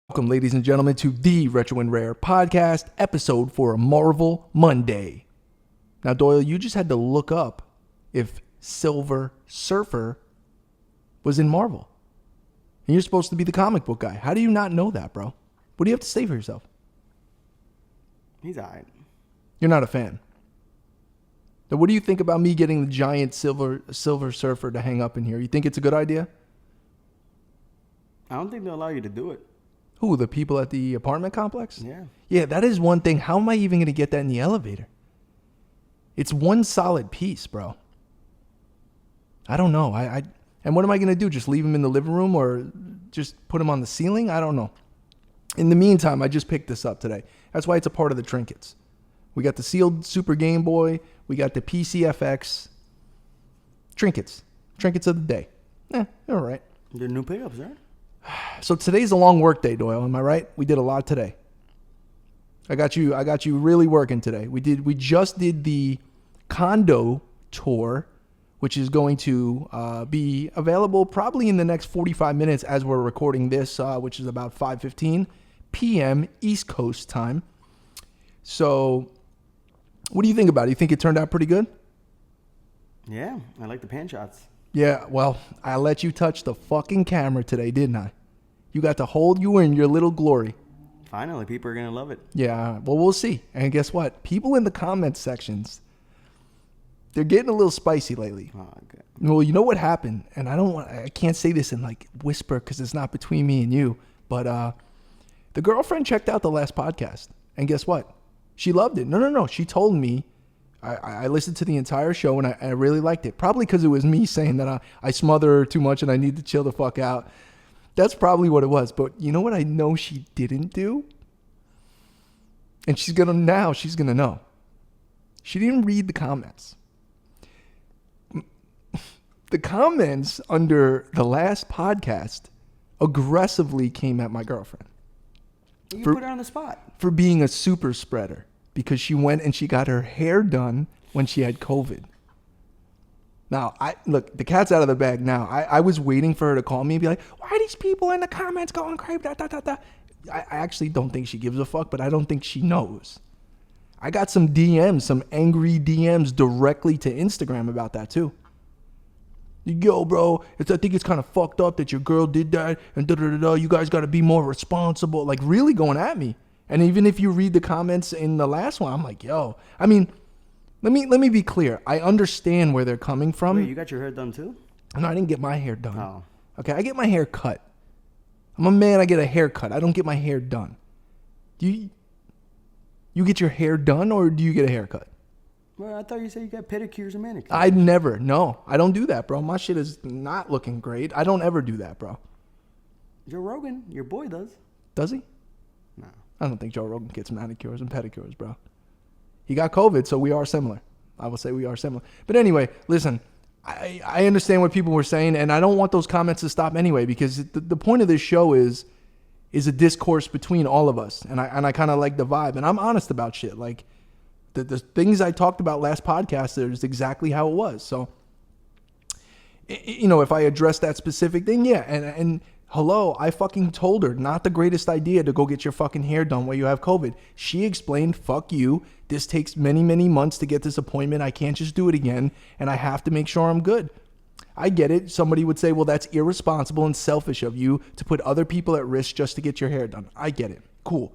Welcome, ladies and gentlemen, to the Retro and Rare podcast episode for a Marvel Monday. Now, Doyle, you just had to look up if Silver Surfer was in Marvel. And you're supposed to be the comic book guy. How do you not know that, bro? What do you have to say for yourself? He's all right. You're not a fan. Now, what do you think about me getting the giant Silver Surfer to hang up in here? You think it's a good idea? I don't think they'll allow you to do it. Who, the people at the apartment complex? Yeah. Yeah, that is one thing. How am I even going to get that in the elevator? It's one solid piece, bro. I don't know. And what am I going to do? Just leave him in the living room or just put him on the ceiling? I don't know. In the meantime, I just picked this up today. That's why it's a part of the trinkets. We got the sealed Super Game Boy. We got the PCFX. Trinkets. Trinkets of the day. They're all right. They're new pickups, right? So today's a long work day, Doyle. Am I right? We did a lot today. I got you really working today. We just did the condo tour, which is going to be available probably in the next 45 minutes as we're recording this, which is about 5:15 p.m. East Coast time. So, what do you think about it? You think it turned out pretty good? Yeah, I like the pan shots. Yeah, well, I let you touch the fucking camera today, didn't I? You got to hold you in your little glory. Finally, people are going to love it. Yeah, well, we'll see. And guess what? People in the comment sections, they're getting a little spicy lately. Oh, okay. Well, you know what happened? And I can't say this in like whisper because it's not between me and you. But the girlfriend checked out the last podcast. And guess what? She loved it. No. She told me. I listened to the entire show and I really liked it. Probably because it was me saying that I smother her too much and I need to chill the fuck out. That's probably what it was. But you know what I know she didn't do? And she's going to know. She didn't read the comments. The comments under the last podcast aggressively came at my girlfriend. You put her on the spot. For being a super spreader. Because she went and she got her hair done when she had COVID. Now, look, the cat's out of the bag now. I was waiting for her to call me and be like, why are these people in the comments going crazy? I actually don't think she gives a fuck, but I don't think she knows. I got some DMs, some angry DMs directly to Instagram about that too. Yo, bro, I think it's kind of fucked up that your girl did that and da-da-da-da. You guys got to be more responsible. Like really going at me. And even if you read the comments in the last one, I'm like, yo. I mean, let me be clear. I understand where they're coming from. Wait, you got your hair done too? No, I didn't get my hair done. Oh. Okay, I get my hair cut. I'm a man, I get a haircut. I don't get my hair done. Do you get your hair done or do you get a haircut? Well, I thought you said you got pedicures and manicures. I don't do that, bro. My shit is not looking great. I don't ever do that, bro. Joe Rogan, your boy does. Does he? No. I don't think Joe Rogan gets manicures and pedicures, bro. He got COVID, so we are similar. I will say we are similar. But anyway, listen, I understand what people were saying, and I don't want those comments to stop anyway, because the point of this show is a discourse between all of us, and I kind of like the vibe, and I'm honest about shit. Like, the things I talked about last podcast is exactly how it was. So, you know, if I address that specific thing, yeah, and hello, I fucking told her not the greatest idea to go get your fucking hair done while you have COVID. She explained, fuck you. This takes many, many months to get this appointment. I can't just do it again, and I have to make sure I'm good. I get it. Somebody would say, well, that's irresponsible and selfish of you to put other people at risk just to get your hair done. I get it. Cool.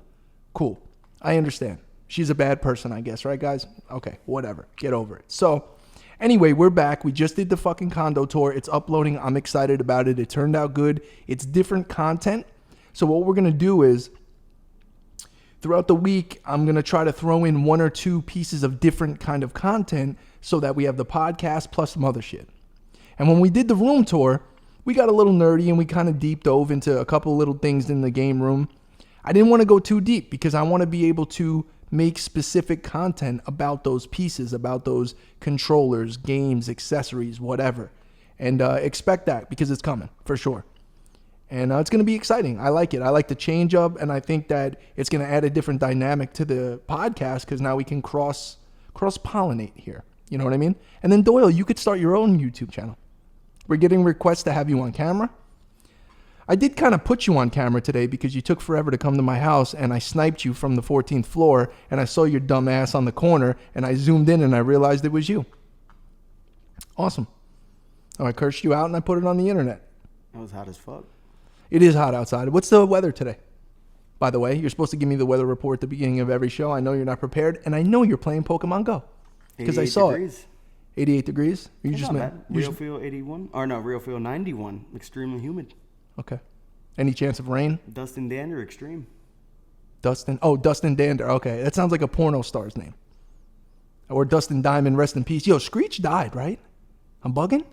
I understand. She's a bad person, I guess, right, guys? Okay, whatever. Get over it. So, anyway, we're back. We just did the fucking condo tour. It's uploading. I'm excited about it. It turned out good. It's different content. So what we're going to do is, throughout the week, I'm going to try to throw in one or two pieces of different kind of content so that we have the podcast plus some other shit. And when we did the room tour, we got a little nerdy and we kind of deep dove into a couple little things in the game room. I didn't want to go too deep because I want to be able to make specific content about those pieces, about those controllers, games, accessories, whatever. And expect that because it's coming for sure. And it's going to be exciting. I like it. I like the change up, and I think that it's going to add a different dynamic to the podcast because now we can cross-pollinate here. You know what I mean? And then Doyle, you could start your own YouTube channel. We're getting requests to have you on camera. I did kind of put you on camera today because you took forever to come to my house, and I sniped you from the 14th floor, and I saw your dumb ass on the corner, and I zoomed in and I realized it was you. Awesome. Oh, I cursed you out and I put it on the internet. It was hot as fuck. It is hot outside. What's the weather today? By the way, you're supposed to give me the weather report at the beginning of every show. I know you're not prepared, and I know you're playing Pokemon Go because I saw it. 88 degrees? You just meant real feel 81? Or no, real feel 91. Extremely humid. Okay. Any chance of rain? Dustin Dander, extreme. Dustin Dander. Okay, that sounds like a porno star's name. Or Dustin Diamond, rest in peace. Yo, Screech died, right? I'm bugging?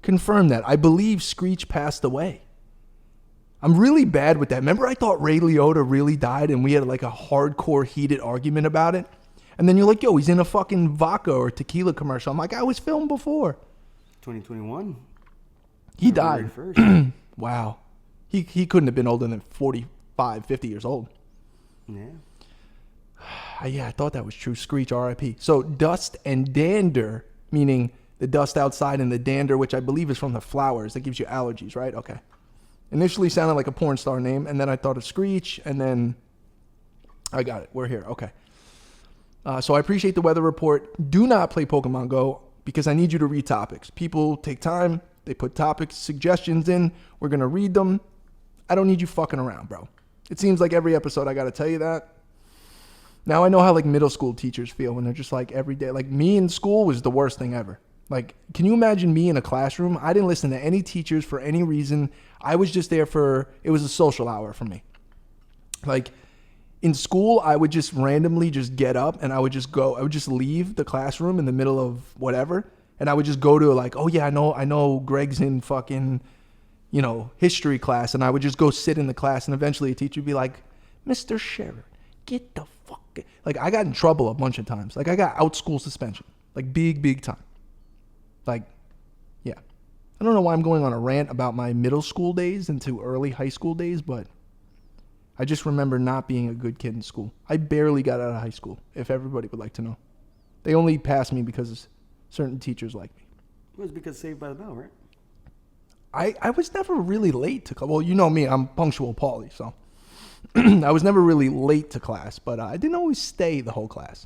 Confirm that. I believe Screech passed away. I'm really bad with that. Remember I thought Ray Liotta really died and we had like a hardcore heated argument about it? And then you're like, yo, he's in a fucking vodka or tequila commercial. I'm like, I was filmed before. 2021. He died. Wow. He couldn't have been older than 45, 50 years old. Yeah. Yeah, I thought that was true. Screech, R.I.P. So dust and dander, meaning the dust outside and the dander, which I believe is from the flowers. That gives you allergies, right? Okay. Initially sounded like a porn star name, and then I thought of Screech, and then I got it. We're here. Okay. So I appreciate the weather report. Do not play Pokemon Go because I need you to read topics. People take time. They put topics, suggestions in. We're going to read them. I don't need you fucking around, bro. It seems like every episode I got to tell you that. Now I know how like middle school teachers feel when they're just like every day. Like me in school was the worst thing ever. Like, can you imagine me in a classroom? I didn't listen to any teachers for any reason. I was just there it was a social hour for me. Like, in school, I would just randomly just get up and I would just leave the classroom in the middle of whatever. And I would just go to like, oh yeah, I know Greg's in fucking, history class. And I would just go sit in the class and eventually a teacher would be like, Mr. Sherrod, get the fuck. Like I got in trouble a bunch of times. Like I got out school suspension, like big time. Like, yeah. I don't know why I'm going on a rant about my middle school days into early high school days, but I just remember not being a good kid in school. I barely got out of high school, if everybody would like to know. They only passed me because certain teachers like me. It was because Saved by the Bell, right? I was never really late to class. Well, you know me, I'm punctual Paulie, so I was never really late to class, but I didn't always stay the whole class.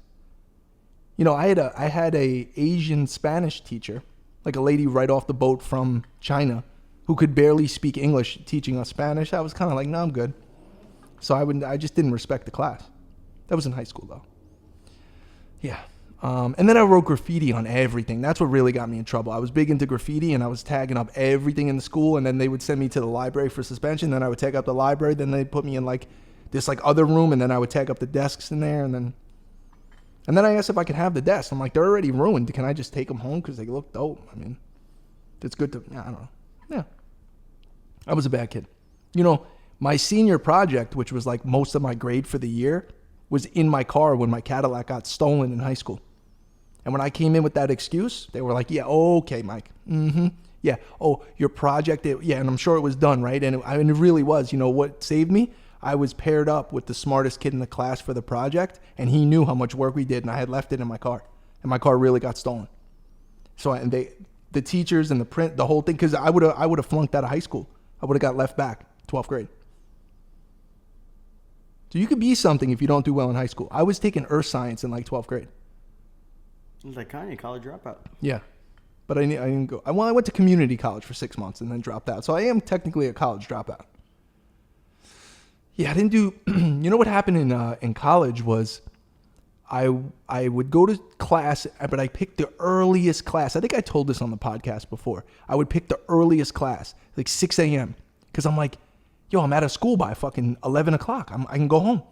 I had a Asian Spanish teacher, like a lady right off the boat from China, who could barely speak English, teaching us Spanish. I was kind of like, no, I'm good. So I just didn't respect the class. That was in high school, though. Yeah. And then I wrote graffiti on everything. That's what really got me in trouble. I was big into graffiti, and I was tagging up everything in the school, and then they would send me to the library for suspension. Then I would tag up the library. Then they'd put me in, like, this, like, other room, and then I would tag up the desks in there, and then I asked if I could have the desks. I'm like, they're already ruined. Can I just take them home because they look dope? I mean, it's good to, I don't know. Yeah. I was a bad kid. My senior project, which was like most of my grade for the year, was in my car when my Cadillac got stolen in high school. And when I came in with that excuse, they were like, yeah, okay, Mike. Mm-hmm. Yeah. Oh, your project. Yeah. And I'm sure it was done, right? And it really was. You know what saved me? I was paired up with the smartest kid in the class for the project, and he knew how much work we did, and I had left it in my car. And my car really got stolen. So, the teachers and the whole thing, because I would have flunked out of high school. I would have got left back, 12th grade. So you could be something if you don't do well in high school. I was taking earth science in like 12th grade. It was like Kanye, college dropout. Yeah. But I didn't go. I went to community college for 6 months and then dropped out. So I am technically a college dropout. Yeah, I didn't do, you know what happened in college was I would go to class, but I picked the earliest class. I think I told this on the podcast before. I would pick the earliest class, like 6 a.m. Because I'm like, yo, I'm out of school by fucking 11 o'clock. I can go home.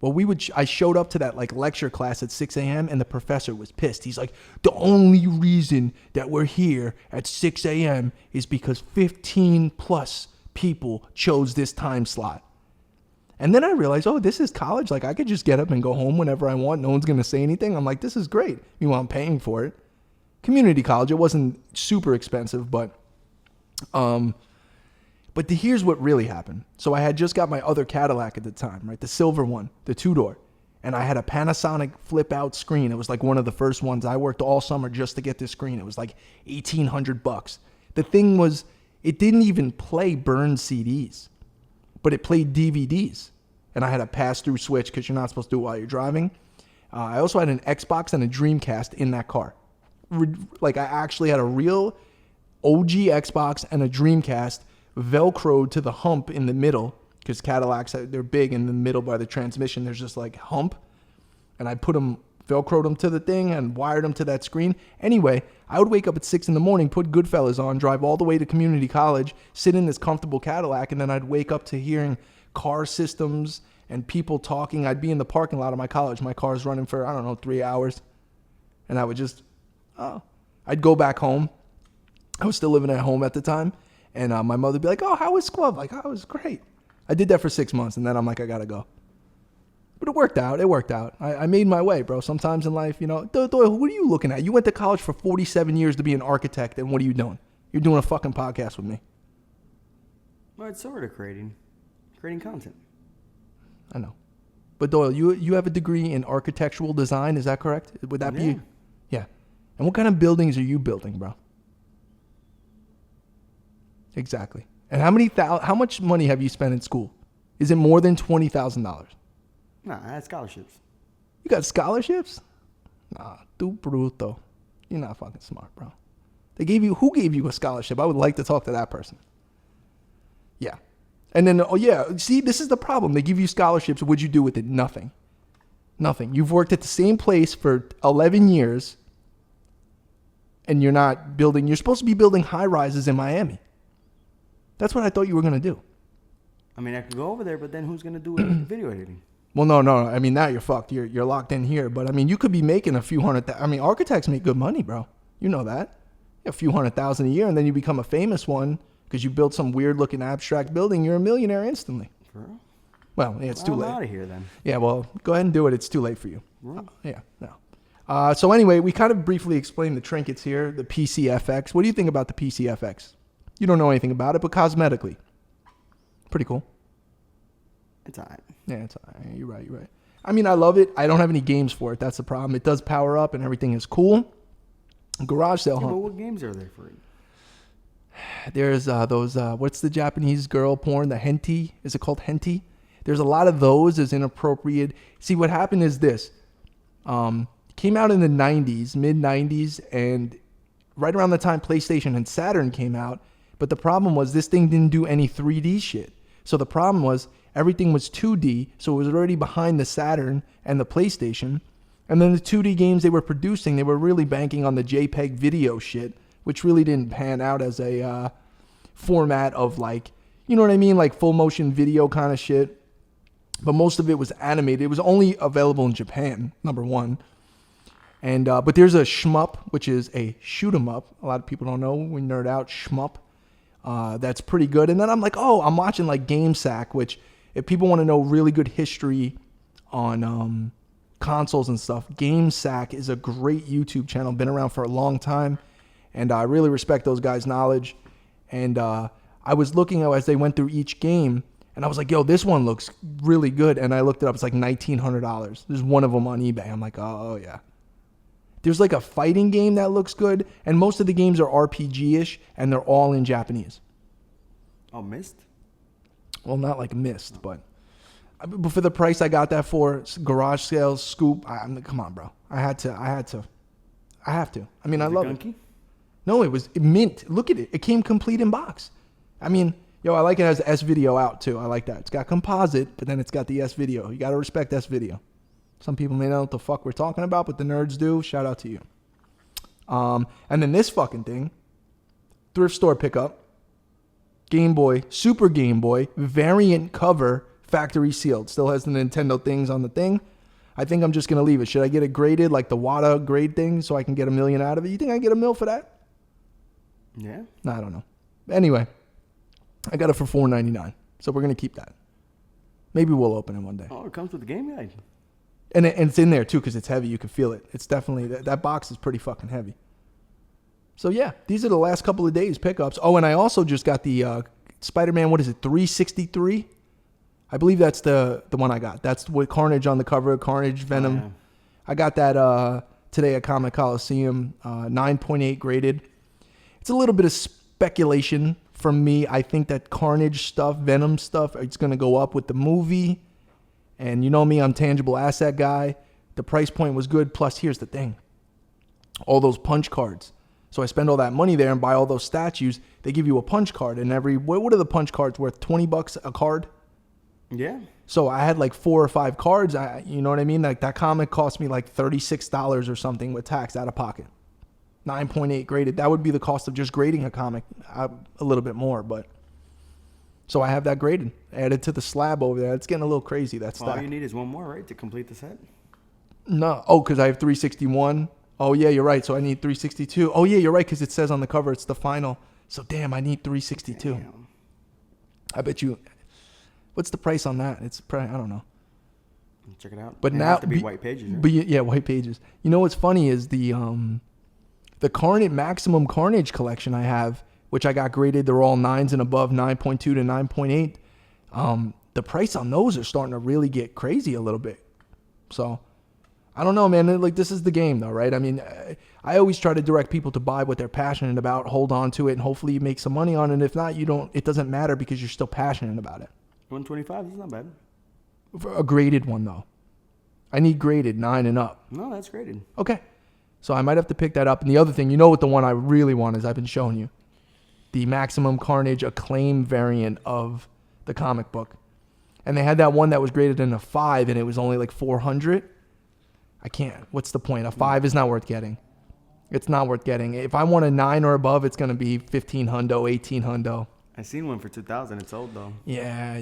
Well, I showed up to that like lecture class at 6 a.m. and the professor was pissed. He's like, the only reason that we're here at 6 a.m. is because 15 plus people chose this time slot. And then I realized, oh, this is college. Like I could just get up and go home whenever I want. No one's going to say anything. I'm like, this is great. Meanwhile, I'm paying for it. Community college, it wasn't super expensive, but here's what really happened. So I had just got my other Cadillac at the time, right? The silver one, the 2-door. And I had a Panasonic flip out screen. It was like one of the first ones. I worked all summer just to get this screen. It was like $1,800. The thing was, It didn't even play burned CDs, but it played DVDs. And I had a pass-through switch because you're not supposed to do it while you're driving. I also had an Xbox and a Dreamcast in that car. Like, I actually had a real OG Xbox and a Dreamcast Velcroed to the hump in the middle, because Cadillacs, they're big in the middle by the transmission. There's just like hump. And I put them, Velcroed them to the thing and wired them to that screen. Anyway, I would wake up at 6 a.m, put Goodfellas on, drive all the way to community college, sit in this comfortable Cadillac, and then I'd wake up to hearing car systems and people talking. I'd be in the parking lot of my college. My car's running for, 3 hours. And I would just, I'd go back home. I was still living at home at the time. And my mother would be like, oh, how was Squab? Like, oh, it was great. I did that for 6 months, and then I'm like, I got to go. But it worked out. It worked out. I made my way, bro. Sometimes in life, Doyle, what are you looking at? You went to college for 47 years to be an architect, and what are you doing? You're doing a fucking podcast with me. Well, it's sort of creating content. I know. But Doyle, you have a degree in architectural design, is that correct? Would that be? Yeah. And what kind of buildings are you building, bro? Exactly. And how much money have you spent in school? Is it more than $20,000? Nah, I had scholarships. You got scholarships? Nah, tu bruto. You're not fucking smart, bro. Who gave you a scholarship? I would like to talk to that person. Yeah. And then, see, this is the problem. They give you scholarships. What'd you do with it? Nothing. Nothing. You've worked at the same place for 11 years, and you're not building. You're supposed to be building high rises in Miami. That's what I thought you were going to do. I mean, I could go over there, but then who's going to do video editing? Well, no. I mean, now you're fucked. You're locked in here. But, I mean, you could be making a few hundred. I mean, architects make good money, bro. You know that. A few $100,000 a year, and then you become a famous one because you built some weird-looking abstract building. You're a millionaire instantly. For real? Well, yeah, it's too late. I'm out of here, then. Yeah, well, go ahead and do it. It's too late for you. Right. No. So anyway, we kind of briefly explained the trinkets here, the PCFX. What do you think about the PCFX? You don't know anything about it, but cosmetically, pretty cool. It's all right. Yeah, it's all right. You're right. I mean, I love it. I don't have any games for it. That's the problem. It does power up and everything is cool. Garage sale hunt. But what games are there for it? There's those, what's the Japanese girl porn? The hentai? Is it called hentai? There's a lot of those as inappropriate. See, what happened is this. Came out in the 90s, mid-90s, and right around the time PlayStation and Saturn came out. But the problem was this thing didn't do any 3D shit. So the problem was everything was 2D, so it was already behind the Saturn and the PlayStation. And then the 2D games they were producing, they were really banking on the JPEG video shit, which really didn't pan out as a format of like, you know what I mean? Like full motion video kind of shit. But most of it was animated. It was only available in Japan, number one. And but there's a shmup, which is a shoot 'em up. A lot of people don't know. We nerd out. Shmup. That's pretty good. And then I'm like, I'm watching like GameSack, which if people want to know really good history on consoles and stuff, GameSack is a great YouTube channel. Been around for a long time. And I really respect those guys' knowledge. And I was looking as they went through each game, and I was like, yo, this one looks really good. And I looked it up. It's like $1,900. There's one of them on eBay. I'm like, oh yeah. There's like a fighting game that looks good, and most of the games are RPG-ish, and they're all in Japanese. Oh, Myst? Well, not like Myst, but for the price I got that for, garage sales, scoop, come on, bro. I have to. I mean, I love it. No, it was mint. Look at it. It came complete in box. I mean, I like it as S-Video out, too. I like that. It's got composite, but then it's got the S-Video. You got to respect S-Video. Some people may know what the fuck we're talking about, but the nerds do. Shout out to you. And then this fucking thing, thrift store pickup, Game Boy, Super Game Boy, variant cover, factory sealed. Still has the Nintendo things on the thing. I think I'm just going to leave it. Should I get it graded like the WATA grade thing so I can get $1 million out of it? You think I can get $1 million for that? Yeah. No, I don't know. Anyway, I got it for $4.99, so we're going to keep that. Maybe we'll open it one day. Oh, it comes with the game guide. And it's in there, too, because it's heavy. You can feel it. It's definitely, that box is pretty fucking heavy. So, yeah, these are the last couple of days pickups. Oh, and I also just got the Spider-Man, 363? I believe that's the one I got. That's with Carnage on the cover, Carnage, Venom. Oh, yeah. I got that today at Comic Coliseum, 9.8 graded. It's a little bit of speculation for me, I think that Carnage stuff, Venom stuff, it's going to go up with the movie. And you know me, I'm tangible asset guy. The price point was good. Plus, here's the thing. All those punch cards. So I spend all that money there and buy all those statues. They give you a punch card. And what are the punch cards worth? $20 a card? Yeah. So I had like 4 or 5 cards. You know what I mean? Like that comic cost me like $36 or something with tax out of pocket. 9.8 graded. That would be the cost of just grading a comic. A little bit more, but. So I have that graded. Added to the slab over there. It's getting a little crazy, that stack. All you need is one more, right, to complete the set? No. Oh, because I have 361. Oh, yeah, you're right. So I need 362. Oh, yeah, you're right, because it says on the cover it's the final. So, damn, I need 362. Damn. I bet you. What's the price on that? It's probably, I don't know. Check it out. But it now, has to be white pages, right? But yeah, white pages. You know what's funny is the Carnage Maximum Carnage collection I have, which I got graded. They're all 9s and above, 9.2 to 9.8. The price on those are starting to really get crazy a little bit. So I don't know, man. Like, this is the game, though, right? I mean, I always try to direct people to buy what they're passionate about, hold on to it, and hopefully you make some money on it. If not, you don't. It doesn't matter because you're still passionate about it. 125 is not bad. For a graded one, though. I need graded 9 and up. No, that's graded. Okay. So I might have to pick that up. And the other thing, you know what the one I really want is, I've been showing you. The Maximum Carnage Acclaim variant of the comic book. And they had that one that was graded in a 5, and it was only like 400. I can't. What's the point? A 5 is not worth getting. It's not worth getting. If I want a 9 or above, it's going to be 15 hundo, 18 hundo. I seen one for 2,000. It's old though. Yeah.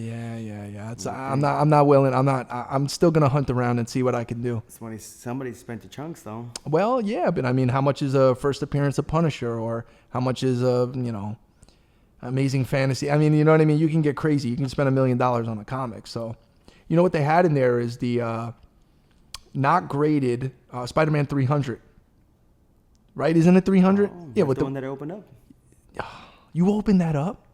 I'm not willing. I'm still going to hunt around and see what I can do. Somebody spent the chunks though. Well, yeah, but I mean, how much is a first appearance of Punisher, or how much is a, Amazing Fantasy? I mean, you know what I mean? You can get crazy. You can spend $1 million on a comic. So, you know what they had in there is the not graded Spider-Man 300. Right? Isn't it 300? Oh, yeah, with the one that I opened up. You opened that up?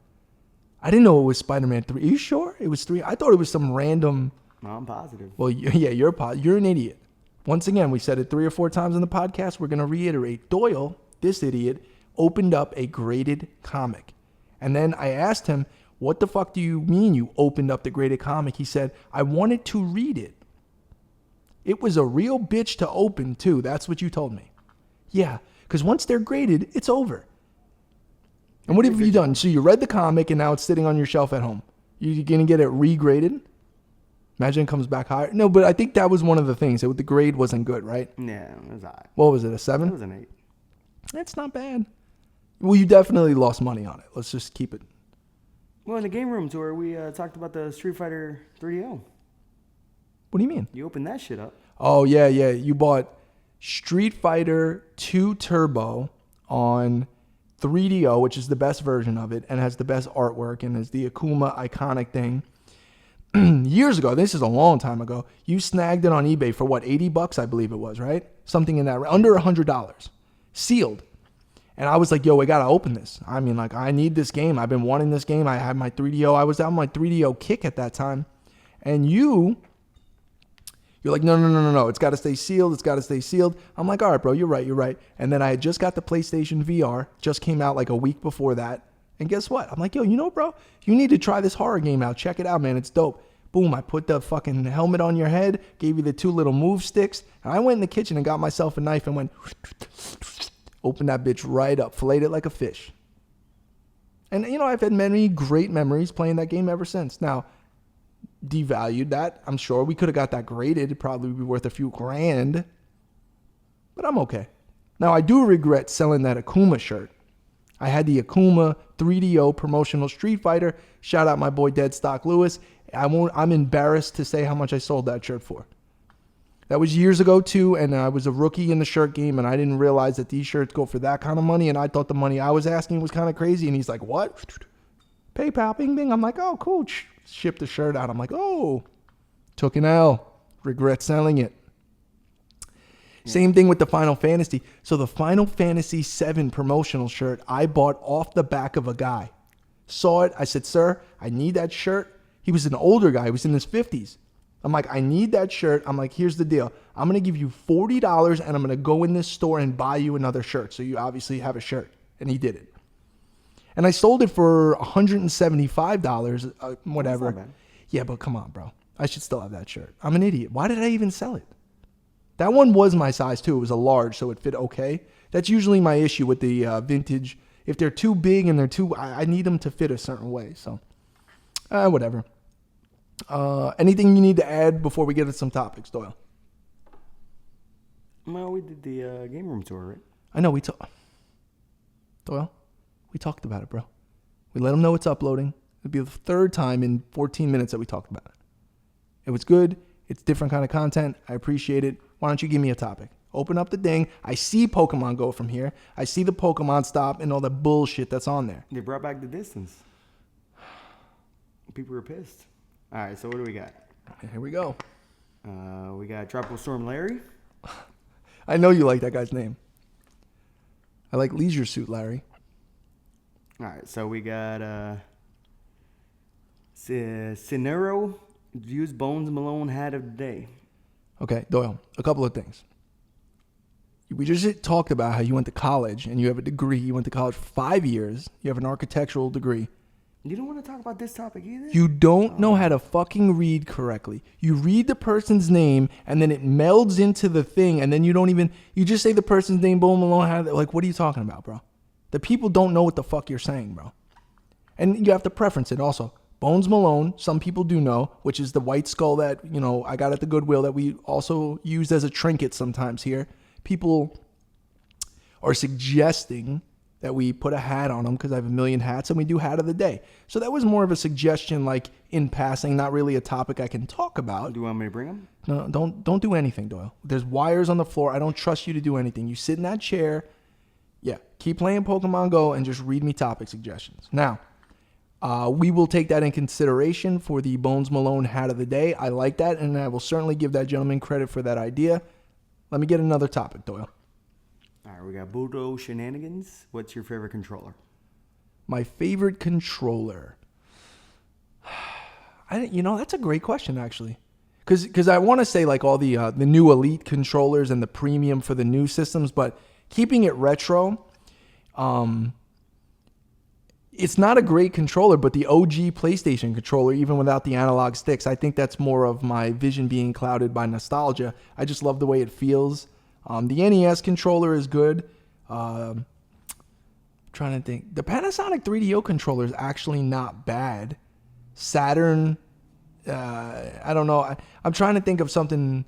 I didn't know it was Spider-Man 3. Are you sure it was 3? I thought it was some random. No, I'm positive. Well, yeah, you're an idiot. Once again, we said it 3 or 4 times in the podcast. We're going to reiterate. Doyle, this idiot, opened up a graded comic. And then I asked him, what the fuck do you mean you opened up the graded comic? He said, I wanted to read it. It was a real bitch to open, too. That's what you told me. Yeah, because once they're graded, it's over. And what have you done? So you read the comic, and now it's sitting on your shelf at home. You're going to get it regraded? Imagine it comes back higher. No, but I think that was one of the things. The grade wasn't good, right? Yeah, it was all right. What was it, a 7? It was an 8. That's not bad. Well, you definitely lost money on it. Let's just keep it. Well, in the game room tour, we talked about the Street Fighter 3DO. What do you mean? You opened that shit up. Oh, yeah. You bought Street Fighter 2 Turbo on 3DO, which is the best version of it and has the best artwork and is the Akuma iconic thing. Years ago, this is a long time ago, you snagged it on eBay for what, $80, I believe it was, right? Something in that, under $100, sealed. And I was like, yo, we got to open this. I mean, like, I need this game. I've been wanting this game. I had my 3DO. I was on my 3DO kick at that time. And you're like, no. It's got to stay sealed. It's got to stay sealed. I'm like, all right, bro, you're right. And then I had just got the PlayStation VR. Just came out like a week before that. And guess what? I'm like, yo, you know, bro, you need to try this horror game out. Check it out, man. It's dope. Boom, I put the fucking helmet on your head, gave you the 2 little move sticks, and I went in the kitchen and got myself a knife and went, opened that bitch right up, filleted it like a fish. And, I've had many great memories playing that game ever since. Now, devalued that. I'm sure we could have got that graded. It'd probably be worth a few grand. But I'm okay. Now, I do regret selling that Akuma shirt. I had the Akuma 3DO promotional Street Fighter. Shout out my boy Deadstock Lewis. I'm embarrassed to say how much I sold that shirt for. That was years ago too, and I was a rookie in the shirt game, and I didn't realize that these shirts go for that kind of money, and I thought the money I was asking was kind of crazy, and he's like, what? PayPal, bing, bing. I'm like, oh, cool. Ship the shirt out. I'm like, oh, took an L. Regret selling it. Same thing with the Final Fantasy. So the Final Fantasy VII promotional shirt I bought off the back of a guy. Saw it. I said, sir, I need that shirt. He was an older guy. He was in his 50s. I'm like, I need that shirt. I'm like, here's the deal. I'm going to give you $40 and I'm going to go in this store and buy you another shirt. So you obviously have a shirt. And he did it. And I sold it for $175, whatever. That's not bad. Yeah, but come on, bro. I should still have that shirt. I'm an idiot. Why did I even sell it? That one was my size too. It was a large, so it fit okay. That's usually my issue with the vintage. If they're too big and I need them to fit a certain way. So, whatever. Anything you need to add before we get into some topics, Doyle? Well, we did the game room tour, right? I know Doyle, we talked about it, bro. We let them know it's uploading. It'll be the third time in 14 minutes that we talked about it. It was good. It's different kind of content. I appreciate it. Why don't you give me a topic? Open up the ding. I see Pokemon Go from here. I see the Pokemon stop and all the bullshit that's on there. They brought back the distance. People were pissed. All right, so what do we got? Here we go. We got Tropical Storm Larry. I know you like that guy's name. I like Leisure Suit Larry. All right, so we got Cinero, Use Bones Malone Hat of the Day. Okay, Doyle, a couple of things. We just talked about how you went to college and you have a degree. You went to college for 5 years. You have an architectural degree. You don't want to talk about this topic either? You don't know how to fucking read correctly. You read the person's name and then it melds into the thing and then you just say the person's name, boom, Malone, like, what are you talking about, bro? The people don't know what the fuck you're saying, bro. And you have to preference it also. Bones Malone, some people do know, which is the white skull that, I got at the Goodwill that we also used as a trinket sometimes here. People are suggesting that we put a hat on them because I have a million hats and we do hat of the day. So that was more of a suggestion, like in passing, not really a topic I can talk about. Do you want me to bring them? No, don't do anything, Doyle. There's wires on the floor. I don't trust you to do anything. You sit in that chair. Yeah, keep playing Pokemon Go and just read me topic suggestions. Now, we will take that in consideration for the Bones Malone hat of the day. I like that, and I will certainly give that gentleman credit for that idea. Let me get another topic, Doyle. All right, we got Budo Shenanigans. What's your favorite controller? My favorite controller. That's a great question, actually. Because I want to say like all the new Elite controllers and the premium for the new systems, but keeping it retro, it's not a great controller, but the OG PlayStation controller, even without the analog sticks, I think that's more of my vision being clouded by nostalgia. I just love the way it feels. The NES controller is good. Trying to think. The Panasonic 3DO controller is actually not bad. Saturn, I don't know. I'm trying to think of something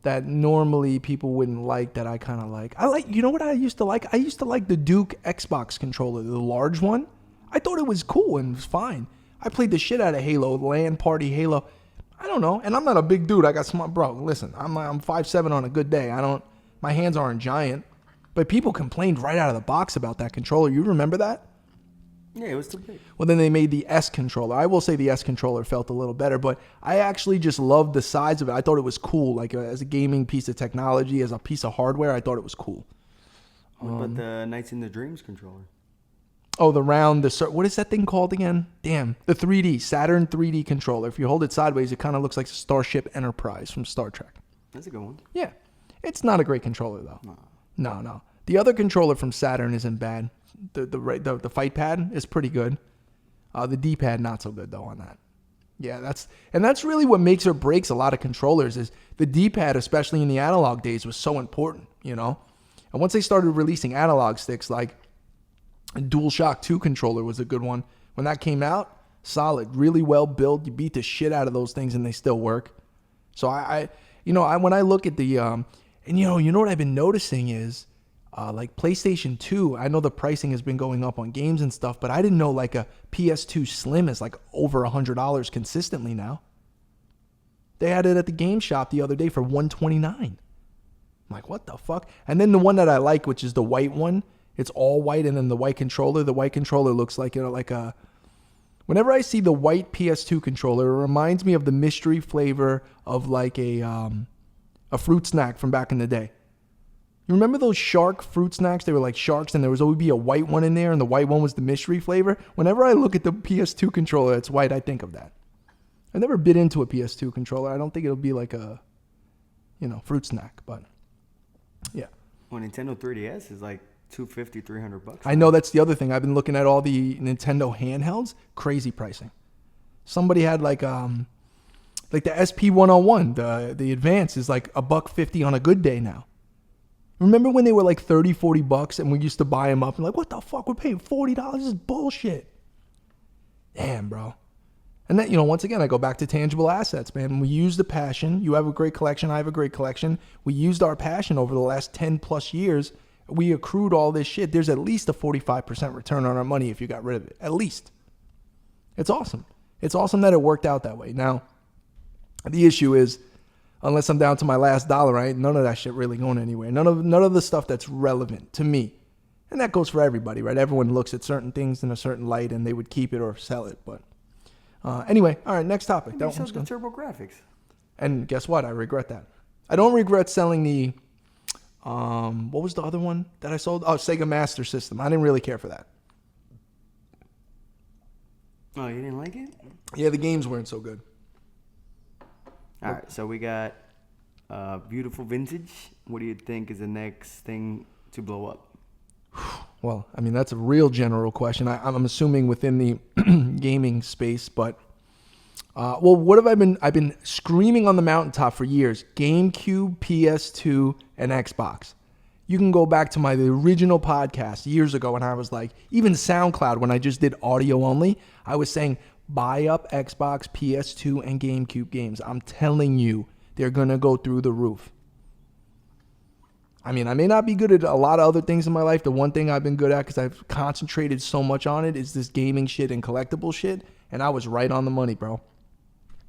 that normally people wouldn't like that I kind of like. You know what I used to like? I used to like the Duke Xbox controller, the large one. I thought it was cool and it was fine. I played the shit out of Halo, LAN party Halo. I don't know. And I'm not a big dude. I got smart, bro. Listen, I'm 5'7" on a good day. My hands aren't giant. But people complained right out of the box about that controller. You remember that? Yeah, it was too big. Well, then they made the S controller. I will say the S controller felt a little better, but I actually just loved the size of it. I thought it was cool. Like as a gaming piece of technology, as a piece of hardware, I thought it was cool. What about the Nights in the Dreams controller? Oh, what is that thing called again? Damn, the 3D, Saturn 3D controller. If you hold it sideways, it kind of looks like Starship Enterprise from Star Trek. That's a good one. Yeah. It's not a great controller, though. No. The other controller from Saturn isn't bad. The fight pad is pretty good. The D-pad, not so good, though, on that. Yeah, that's really what makes or breaks a lot of controllers is the D-pad, especially in the analog days, was so important, And once they started releasing analog sticks, like DualShock 2 controller was a good one. When that came out, solid, really well built. You beat the shit out of those things and they still work. So when I look at the, you know what I've been noticing is, like PlayStation 2, I know the pricing has been going up on games and stuff, but I didn't know like a PS2 Slim is like over $100 consistently now. They had it at the game shop the other day for $129. I'm like, what the fuck? And then the one that I like, which is the white one, it's all white, and then the white controller looks like whenever I see the white PS2 controller, it reminds me of the mystery flavor of like a fruit snack from back in the day. You remember those shark fruit snacks? They were like sharks, and there was always be a white one in there, and the white one was the mystery flavor. Whenever I look at the PS2 controller that's white, I think of that. I've never bit into a PS2 controller. I don't think it'll be like a, fruit snack, but yeah. Well, Nintendo 3DS is like $250, $300. I know that's the other thing. I've been looking at all the Nintendo handhelds. Crazy pricing. Somebody had like the SP101, the Advance is like $150 on a good day now. Remember when they were like $30, $40 and we used to buy them up and like, what the fuck? We're paying $40? This is bullshit. Damn, bro. And then, once again, I go back to tangible assets, man. We use the passion. You have a great collection. I have a great collection. We used our passion over the last 10 plus years. We accrued all this shit. There's at least a 45% return on our money if you got rid of it. At least. It's awesome. It's awesome that it worked out that way. Now, the issue is, unless I'm down to my last dollar, right? None of that shit really going anywhere. None of the stuff that's relevant to me. And that goes for everybody, right? Everyone looks at certain things in a certain light and they would keep it or sell it. But anyway, all right, next topic. That one's the Turbo Graphics. And guess what? I regret that. I don't regret selling the, what was the other one that I sold? Oh, Sega Master System. I didn't really care for that. Oh, you didn't like it? Yeah, the games weren't so good. All right, so we got Beautiful Vintage. What do you think is the next thing to blow up? Well, I mean, that's a real general question. I'm assuming within the gaming space, but what have I been? I've been screaming on the mountaintop for years. GameCube, PS2, and Xbox. You can go back to the original podcast years ago when I was like, even SoundCloud, when I just did audio only, I was saying, buy up Xbox, PS2, and GameCube games. I'm telling you, they're going to go through the roof. I mean, I may not be good at a lot of other things in my life. The one thing I've been good at, because I've concentrated so much on it, is this gaming shit and collectible shit. And I was right on the money, bro.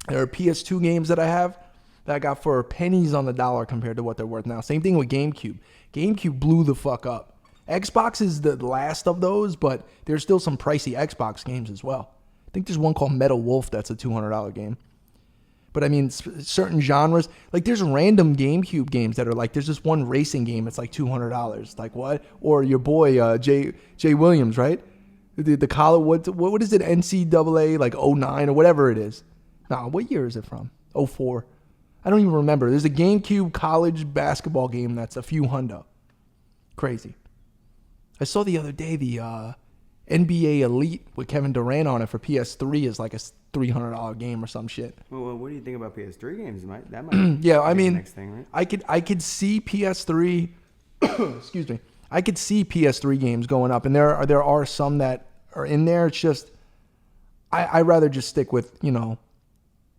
There are PS2 games that I have that I got for pennies on the dollar compared to what they're worth now. Same thing with GameCube. GameCube blew the fuck up. Xbox is the last of those, but there's still some pricey Xbox games as well. I think there's one called Metal Wolf that's a $200 game. But I mean, certain genres, like there's random GameCube games that are like, there's this one racing game, it's like $200. Like what? Or your boy, Jay Williams, right? The college, what is it? NCAA, like 09 or whatever it is. Nah, what year is it from? 04. I don't even remember. There's a GameCube college basketball game that's a few hundo. Crazy. I saw the other day the NBA Elite with Kevin Durant on it for PS3 is like a $300 game or some shit. Well, what do you think about PS3 games? That might yeah, I mean, next thing, right? I could see PS3. Excuse me. I could see PS3 games going up, and there are some that are in there. It's just I rather just stick with the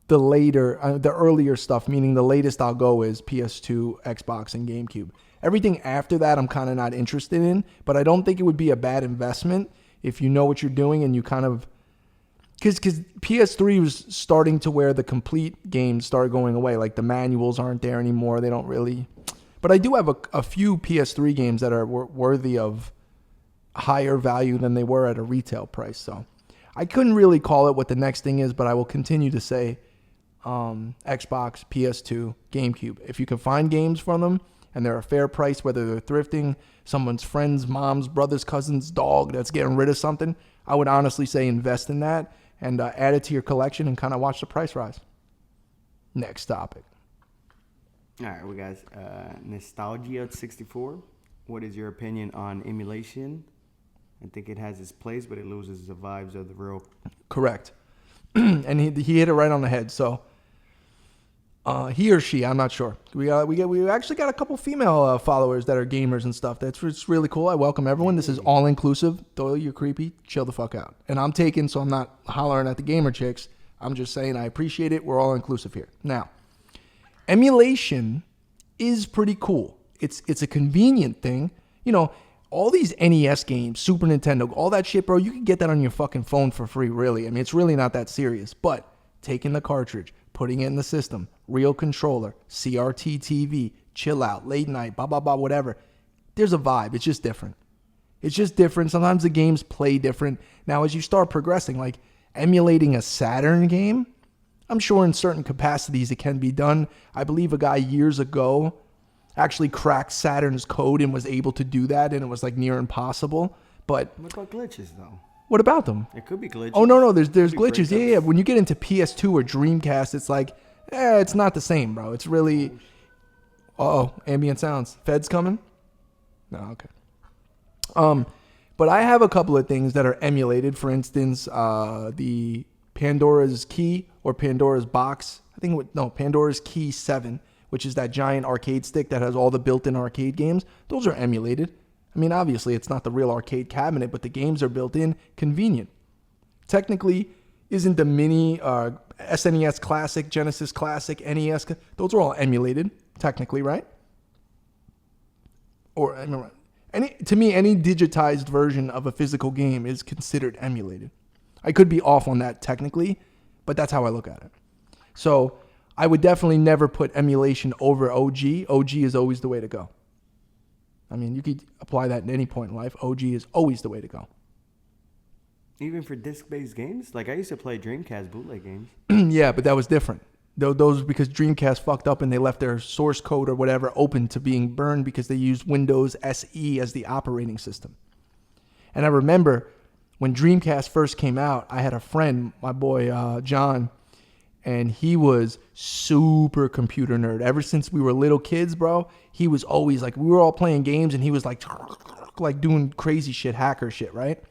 earlier stuff. Meaning the latest I'll go is PS2, Xbox, and GameCube. Everything after that I'm kind of not interested in, but I don't think it would be a bad investment if you know what you're doing and you kind of. Because PS3 was starting to where the complete games started going away. Like the manuals aren't there anymore. They don't really. But I do have a few PS3 games that are worthy of higher value than they were at a retail price. So I couldn't really call it what the next thing is, but I will continue to say Xbox, PS2, GameCube. If you can find games from them and they're a fair price, whether they're thrifting, someone's friend's, mom's, brother's, cousin's dog that's getting rid of something, I would honestly say invest in that. And add it to your collection and kind of watch the price rise. Next topic. All right, we got Nostalgia 64. What is your opinion on emulation? I think it has its place, but it loses the vibes of the real. Correct. And he hit it right on the head. So he or she, I'm not sure. We actually got a couple female followers that are gamers and stuff. It's really cool. I welcome everyone. This is all inclusive. Though you're creepy, chill the fuck out. And I'm taken, so I'm not hollering at the gamer chicks. I'm just saying I appreciate it. We're all inclusive here. Now, emulation is pretty cool. It's a convenient thing. All these NES games, Super Nintendo, all that shit, bro, you can get that on your fucking phone for free, really. I mean, it's really not that serious. But taking the cartridge, putting it in the system, real controller, CRT TV, chill out, late night, blah, blah, blah, whatever. There's a vibe. It's just different. Sometimes the games play different. Now, as you start progressing, like emulating a Saturn game, I'm sure in certain capacities it can be done. I believe a guy years ago actually cracked Saturn's code and was able to do that, and it was like near impossible. But what about glitches, though? What about them? It could be glitches. Oh, no, there's glitches. Yeah. When you get into PS2 or Dreamcast, it's like, it's not the same, bro. It's really, ambient sounds. Feds coming? No, okay. But I have a couple of things that are emulated. For instance, the Pandora's Key or Pandora's Box. Pandora's Key 7, which is that giant arcade stick that has all the built-in arcade games. Those are emulated. I mean, obviously, it's not the real arcade cabinet, but the games are built in, convenient. Technically, isn't the mini SNES Classic, Genesis Classic, NES, those are all emulated, technically, right? Or, to me, any digitized version of a physical game is considered emulated. I could be off on that technically, but that's how I look at it. So I would definitely never put emulation over OG. OG is always the way to go. I mean, you could apply that at any point in life. OG is always the way to go. Even for disc-based games? Like, I used to play Dreamcast bootleg games. Yeah, but that was different. Those because Dreamcast fucked up and they left their source code or whatever open to being burned because they used Windows SE as the operating system. And I remember when Dreamcast first came out, I had a friend, my boy John, and he was super computer nerd. Ever since we were little kids, bro, he was always like, we were all playing games and he was like doing crazy shit, hacker shit, right?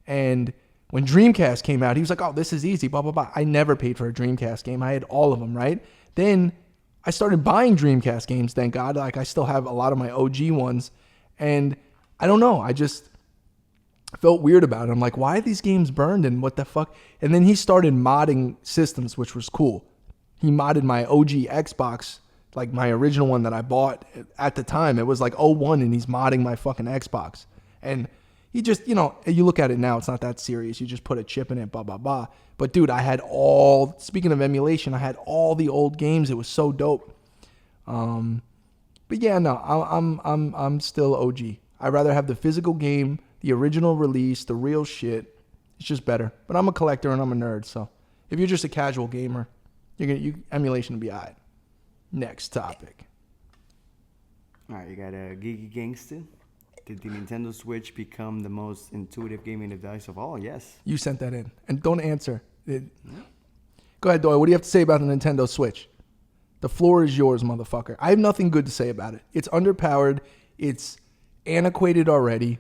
And when Dreamcast came out, he was like, oh, this is easy, blah, blah, blah. I never paid for a Dreamcast game. I had all of them, right? Then I started buying Dreamcast games, thank God. Like, I still have a lot of my OG ones. And I don't know. I just felt weird about it. I'm like, why are these games burned and what the fuck? And then he started modding systems, which was cool. He modded my OG Xbox, like my original one that I bought at the time. It was like '01, and he's modding my fucking Xbox. And he just, you look at it now, it's not that serious. You just put a chip in it, blah, blah, blah. But dude, speaking of emulation, I had all the old games. It was so dope. But yeah, no, I'm still OG. I'd rather have the physical game, the original release, the real shit. It's just better. But I'm a collector and I'm a nerd, so if you're just a casual gamer, emulation will be all right. Next topic. All right, you got a Geeky Gangster. Did the Nintendo Switch become the most intuitive gaming device of all? Yes. You sent that in. And don't answer. Go ahead, Doyle. What do you have to say about the Nintendo Switch? The floor is yours, motherfucker. I have nothing good to say about it. It's underpowered. It's antiquated already.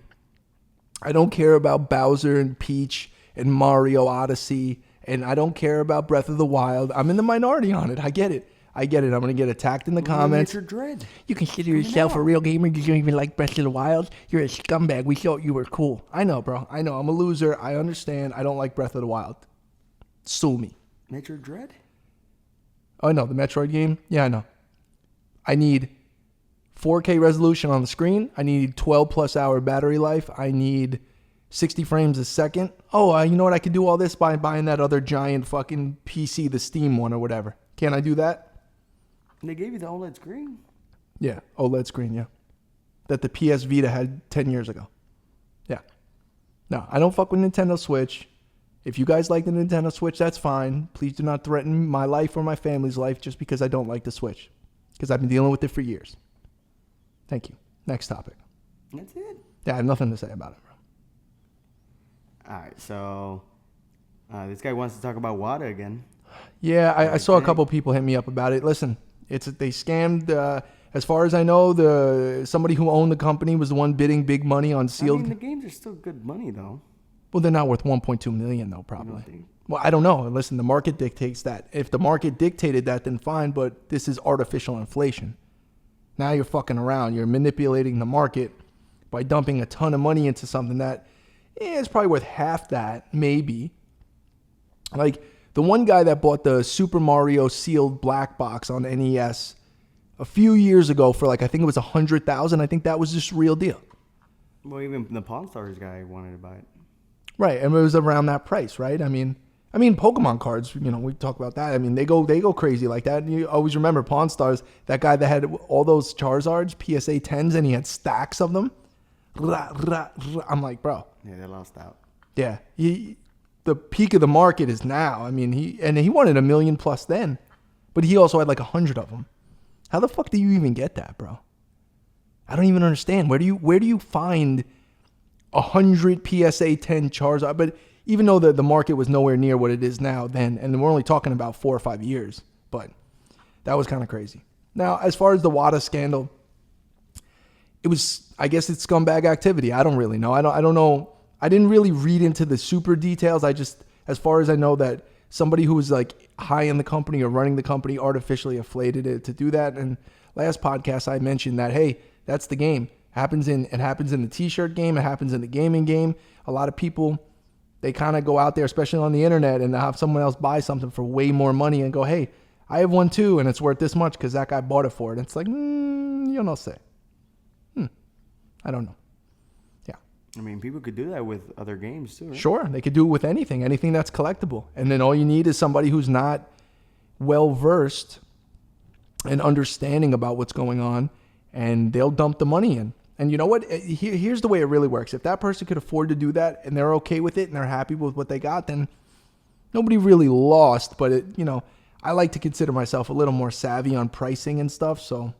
I don't care about Bowser and Peach and Mario Odyssey. And I don't care about Breath of the Wild. I'm in the minority on it. I get it. I'm going to get attacked in the comments. Dread. You consider yourself a real gamer. You don't even like Breath of the Wild. You're a scumbag. We thought you were cool. I know, bro. I know. I'm a loser. I understand. I don't like Breath of the Wild. Sue me. Metroid Dread? Oh, no. The Metroid game? Yeah, I know. I need 4K resolution on the screen. I need 12 plus hour battery life. I need 60 frames a second. Oh, you know what? I could do all this by buying that other giant fucking PC, the Steam one or whatever. Can't I do that? And they gave you the OLED screen? Yeah, OLED screen, yeah. That the PS Vita had 10 years ago. Yeah. No, I don't fuck with Nintendo Switch. If you guys like the Nintendo Switch, that's fine. Please do not threaten my life or my family's life just because I don't like the Switch. Because I've been dealing with it for years. Thank you. Next topic. That's it. Yeah, I have nothing to say about it, bro. All right, so this guy wants to talk about WADA again. Yeah, I saw a couple people hit me up about it. Listen, they scammed. As far as I know, somebody who owned the company was the one bidding big money on sealed. I mean, the games are still good money, though. Well, they're not worth 1.2 million, though, probably. Well, I don't know. Listen, the market dictates that. If the market dictated that, then fine. But this is artificial inflation. Now you're fucking around. You're manipulating the market by dumping a ton of money into something that is probably worth half that, maybe. Like the one guy that bought the Super Mario sealed black box on NES a few years ago for I think it was $100,000. I think that was just real deal. Well, even the Pawn Stars guy wanted to buy it. Right, and it was around that price, right? I mean, Pokemon cards. We talk about that. I mean, they go crazy like that. And you always remember Pawn Stars. That guy that had all those Charizards, PSA 10s, and he had stacks of them. I'm like, bro. Yeah, they lost out. Yeah, the peak of the market is now. I mean, he wanted $1 million plus then, but he also had 100 of them. How the fuck do you even get that, bro? I don't even understand. Where do you find 100 PSA 10 Charizard? But even though the market was nowhere near what it is now then, and we're only talking about 4 or 5 years, but that was kind of crazy. Now, as far as the WADA scandal, I guess it's scumbag activity. I don't really know. I don't know. I didn't really read into the super details. I just, as far as I know, that somebody who was like high in the company or running the company artificially inflated it to do that. And last podcast I mentioned that, hey, that's the game. It happens in the t-shirt game. It happens in the gaming game. A lot of people, they kind of go out there, especially on the internet, and have someone else buy something for way more money and go, hey, I have one too, and it's worth this much because that guy bought it for it. And it's like, you don't say. I don't know. Yeah. I mean, people could do that with other games too, right? Sure, they could do it with anything that's collectible. And then all you need is somebody who's not well-versed and understanding about what's going on, and they'll dump the money in. And you know what? Here's the way it really works. If that person could afford to do that and they're okay with it and they're happy with what they got, then nobody really lost. But, I like to consider myself a little more savvy on pricing and stuff. So,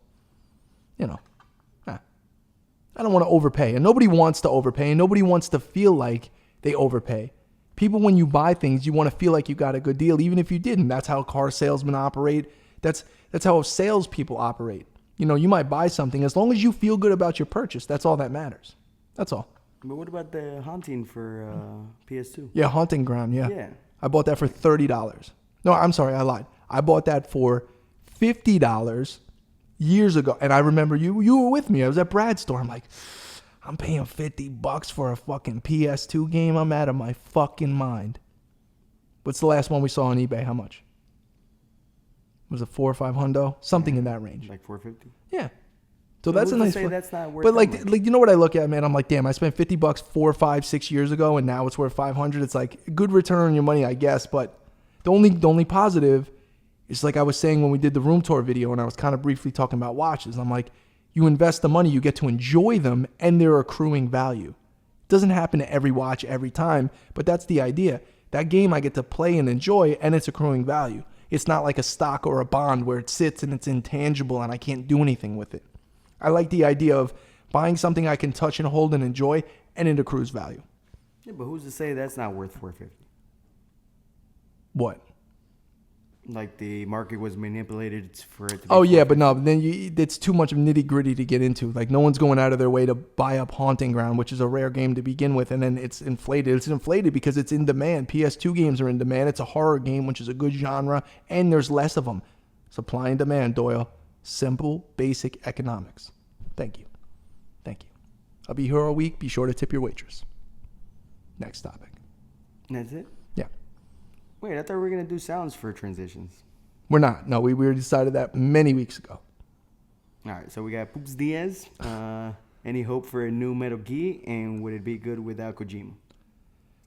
I don't want to overpay. And nobody wants to overpay. And nobody wants to feel like they overpay. People, when you buy things, you want to feel like you got a good deal, even if you didn't. That's how car salesmen operate. That's how salespeople operate. You might buy something. As long as you feel good about your purchase, that's all that matters. That's all. But what about the Haunting for PS2? Yeah, Haunting Ground, yeah. Yeah. I bought that for $30. No, I'm sorry, I lied. I bought that for $50 years ago. And I remember you were with me. I was at Brad's store. I'm like, I'm paying $50 for a fucking PS2 game. I'm out of my fucking mind. What's the last one we saw on eBay? How much? Was it $400 or $500? Something in that range. Like $450? Yeah. So that's a nice. Say that's not worth. But that like you know what I look at, man? I'm like, damn, I spent $50 4, 5, 6 years ago, and now it's worth $500. It's like a good return on your money, I guess. But the only positive is, like I was saying when we did the room tour video, and I was kind of briefly talking about watches. I'm like, you invest the money, you get to enjoy them, and they're accruing value. It doesn't happen to every watch every time, but that's the idea. That game I get to play and enjoy, and it's accruing value. It's not like a stock or a bond where it sits and it's intangible and I can't do anything with it. I like the idea of buying something I can touch and hold and enjoy, and it accrues value. Yeah, but who's to say that's not worth $450? What? Like the market was manipulated for it to be. Oh yeah, but no, then it's too much nitty gritty to get into. Like no one's going out of their way to buy up Haunting Ground, which is a rare game to begin with, and then it's inflated. It's inflated because it's in demand. PS2 games are in demand. It's a horror game, which is a good genre, and there's less of them. Supply and demand, Doyle. Simple, basic economics. Thank you. I'll be here all week. Be sure to tip your waitress. Next topic. That's it? Yeah. Wait, I thought we were going to do sounds for transitions. We're not. No, we already decided that many weeks ago. All right, so we got Poops Diaz. Any hope for a new Metal Gear, and would it be good without Kojima?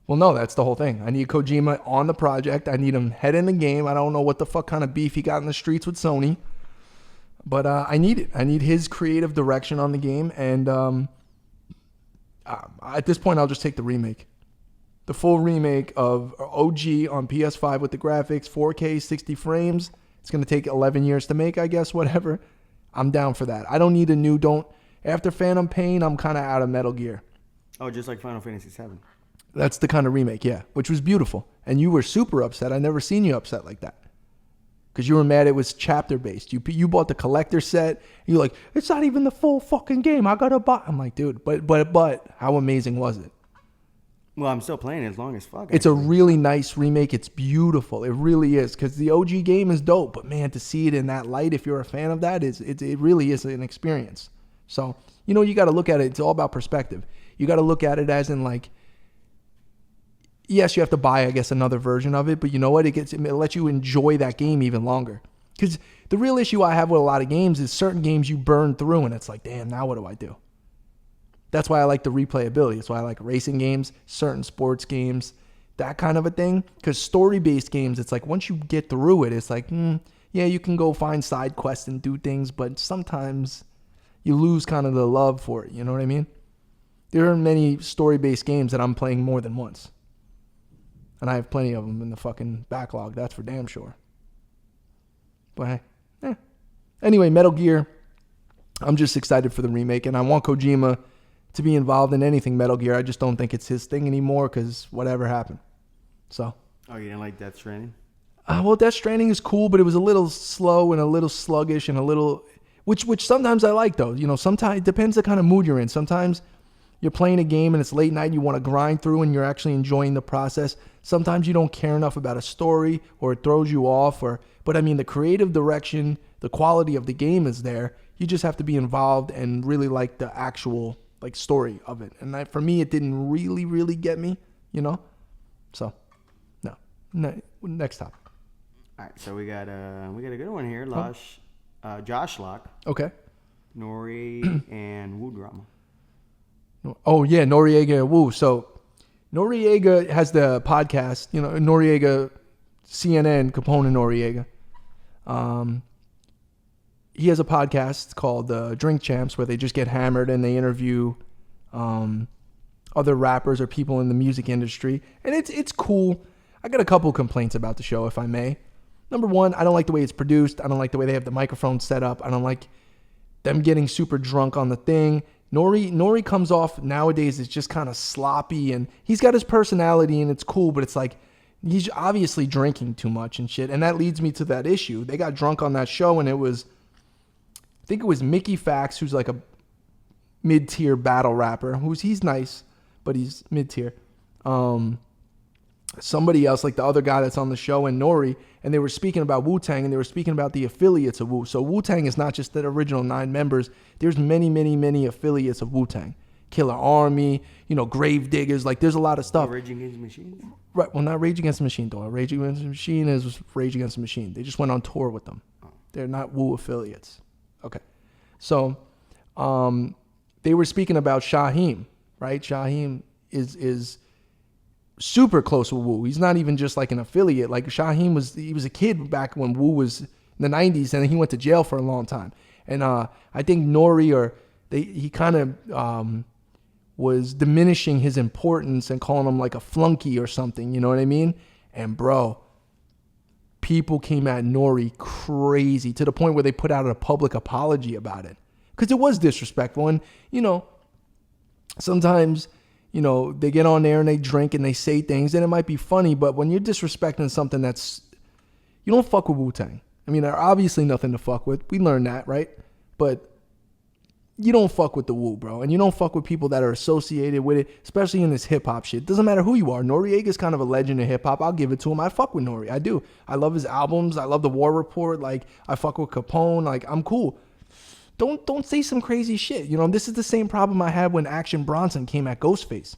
Well, no, that's the whole thing. I need Kojima on the project. I need him head in the game. I don't know what the fuck kind of beef he got in the streets with Sony, but I need it. I need his creative direction on the game, and at this point, I'll just take the remake. The full remake of OG on PS5 with the graphics, 4K, 60 frames. It's going to take 11 years to make, I guess, whatever. I'm down for that. I don't need a new, after Phantom Pain, I'm kind of out of Metal Gear. Oh, just like Final Fantasy VII. That's the kind of remake, yeah, which was beautiful. And you were super upset. I never seen you upset like that. Because you were mad it was chapter-based. You bought the collector set. And you're like, it's not even the full fucking game. I got to buy. I'm like, dude, but how amazing was it? Well, I'm still playing it as long as fuck. It's a really nice remake. It's beautiful. It really is. Because the OG game is dope. But, man, to see it in that light, if you're a fan of that, it really is an experience. So, you got to look at it. It's all about perspective. You got to look at it as in, like, yes, you have to buy, I guess, another version of it. But you know what? It lets you enjoy that game even longer. Because the real issue I have with a lot of games is certain games you burn through. And it's like, damn, now what do I do? That's why I like the replayability. That's why I like racing games, certain sports games, that kind of a thing. Because story-based games, it's like once you get through it, it's like, yeah, you can go find side quests and do things, but sometimes you lose kind of the love for it. You know what I mean? There are many story-based games that I'm playing more than once. And I have plenty of them in the fucking backlog. That's for damn sure. But hey, anyway, Metal Gear, I'm just excited for the remake, and I want Kojima to be involved in anything Metal Gear. I just don't think it's his thing anymore because whatever happened. So. Oh, you didn't like Death Stranding? Well, Death Stranding is cool, but it was a little slow and a little sluggish and a little. which sometimes I like though. You know, sometimes it depends the kind of mood you're in. Sometimes you're playing a game and it's late night and you want to grind through and you're actually enjoying the process. Sometimes you don't care enough about a story or it throws you off, but I mean the creative direction, the quality of the game is there. You just have to be involved and really like the actual like story of it. And for me, it didn't really get me, you know? So, no. Next topic. All right, so we got a good one here. Josh Locke, Okay. Nori, and Wu Drama. Oh, yeah, Noriega and Wu. So, Noriega has the podcast, you know, Noriega, CNN, Capone Noriega. He has a podcast called Drink Champs where they just get hammered and they interview other rappers or people in the music industry. And it's cool. I got a couple complaints about the show, if I may. Number one, I don't like the way it's produced. I don't like the way they have the microphone set up. I don't like them getting super drunk on the thing. Nori comes off nowadays as just kind of sloppy, and he's got his personality and it's cool, but it's like he's obviously drinking too much and shit. And that leads me to that issue. They got drunk on that show and I think it was Mickey Fax, who's like a mid-tier battle rapper, he's nice, but he's mid-tier. Somebody else, like the other guy that's on the show, and Nori, and they were speaking about Wu-Tang, and they were speaking about the affiliates of Wu. So Wu-Tang is not just the original 9 members. There's many affiliates of Wu-Tang. Killer Army, you know, Grave Diggers, like there's a lot of stuff. Rage Against the Machine? Right, well, not Rage Against the Machine, though. Rage Against the Machine is Rage Against the Machine. They just went on tour with them. They're not Wu affiliates. Okay. So they were speaking about Shaheem, right? Shaheem is super close with Wu. He's not even just like an affiliate. Like Shaheem was a kid back when Wu was in the 90s, and he went to jail for a long time. And I think Nori he kind of was diminishing his importance and calling him like a flunky or something. You know what I mean? And bro, people came at Nori crazy to the point where they put out a public apology about it because it was disrespectful. And you know, sometimes, you know, they get on there and they drink and they say things and it might be funny, but when you're disrespecting something you don't fuck with Wu-Tang. I mean, they're obviously nothing to fuck with. We learned that, right? But you don't fuck with the Wu, bro. And you don't fuck with people that are associated with it, especially in this hip-hop shit. Doesn't matter who you are. Noriega's kind of a legend in hip-hop. I'll give it to him. I fuck with Nori. I do. I love his albums. I love the War Report. Like, I fuck with Capone. Like, I'm cool. Don't say some crazy shit. You know, this is the same problem I had when Action Bronson came at Ghostface.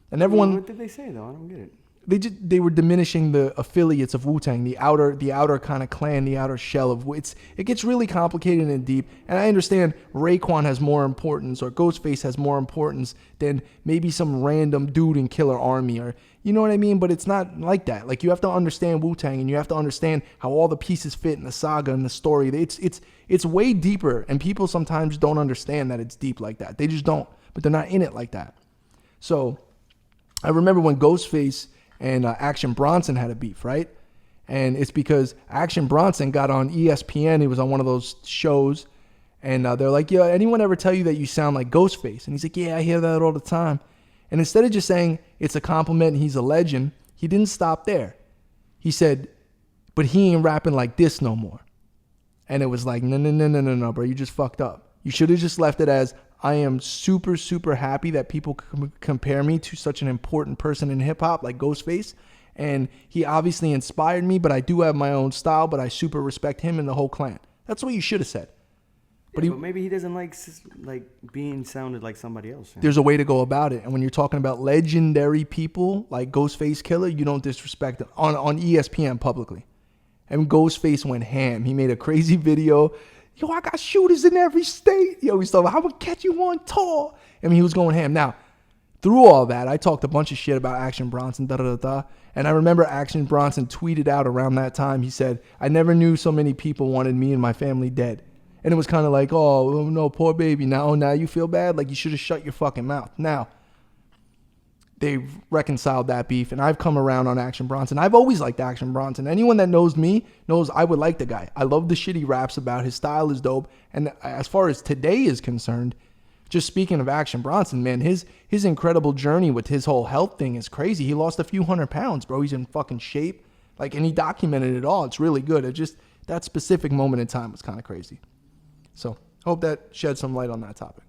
And everyone... What did they say, though? I don't get it. They were diminishing the affiliates of Wu-Tang, the outer kind of clan, the outer shell of it gets really complicated and deep. And I understand Raekwon has more importance or Ghostface has more importance than maybe some random dude in Killer Army, or you know what I mean? But it's not like that. Like, you have to understand Wu-Tang and you have to understand how all the pieces fit in the saga and the story. It's way deeper, and people sometimes don't understand that it's deep like that. They just don't, but they're not in it like that. So I remember when Ghostface and Action Bronson had a beef, right? And it's because Action Bronson got on ESPN. He was on one of those shows. And they're like, yeah, anyone ever tell you that you sound like Ghostface? And he's like, yeah, I hear that all the time. And instead of just saying it's a compliment and he's a legend, he didn't stop there. He said, but he ain't rapping like this no more. And it was like, no, bro, you just fucked up. You should have just left it as, I am super, super happy that people compare me to such an important person in hip hop like Ghostface. And he obviously inspired me, but I do have my own style, but I super respect him and the whole clan. That's what you should have said. But maybe he doesn't like being sounded like somebody else. There's a way to go about it. And when you're talking about legendary people like Ghostface Killer, you don't disrespect them on ESPN publicly. And Ghostface went ham. He made a crazy video. Yo, I got shooters in every state. Yo, he's talking about, I'm going to catch you on tour. I mean, he was going ham. Now, through all that, I talked a bunch of shit about Action Bronson, And I remember Action Bronson tweeted out around that time. He said, I never knew so many people wanted me and my family dead. And it was kind of like, oh, no, poor baby. Now you feel bad? Like, you should have shut your fucking mouth. Now, they've reconciled that beef, and I've come around on Action Bronson. I've always liked Action Bronson. Anyone that knows me knows I would like the guy. I love the shit he raps about. His style is dope. And as far as today is concerned, just speaking of Action Bronson, man, his incredible journey with his whole health thing is crazy. He lost a few 100 pounds, bro. He's in fucking shape. Like, and he documented it all. It's really good. It just, that specific moment in time was kind of crazy. So Hope that sheds some light on that topic.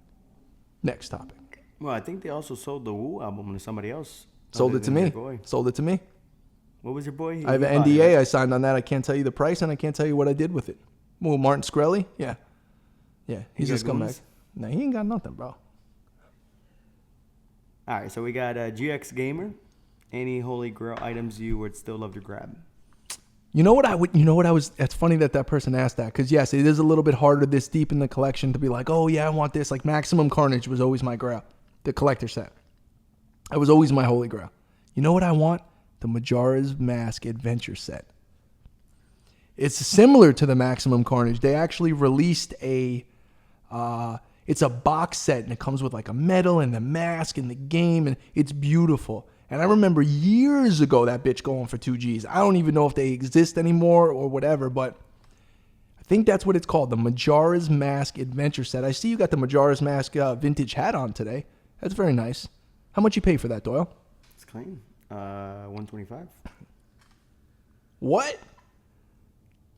Next topic. Well, I think they also sold the Wu album to somebody else. Sold other it to than your me. boy. Sold it to me. What was your boy? I have an bought it, NDA right? I signed on that. I can't tell you the price, and I can't tell you what I did with it. Well, Martin Shkreli? Yeah. Yeah, he's He just got come back. goons? No, he ain't got nothing, bro. All right, so we got GX Gamer. Any Holy Grail items you would still love to grab? You know what I would? You know what I was? It's funny that person asked that, because yes, it is a little bit harder this deep in the collection to be like, oh yeah, I want this. Like Maximum Carnage was always my grail, the collector set. It was always my holy grail. You know what I want? The Majora's Mask Adventure set. It's similar to the Maximum Carnage. They actually released it's a box set, and it comes with like a medal and the mask and the game, and it's beautiful. And I remember years ago that bitch going for 2Gs. I don't even know if they exist anymore or whatever, but I think that's what it's called, the Majora's Mask Adventure set. I see you got the Majora's Mask vintage hat on today. That's very nice. How much you pay for that, Doyle? It's clean. 125. What?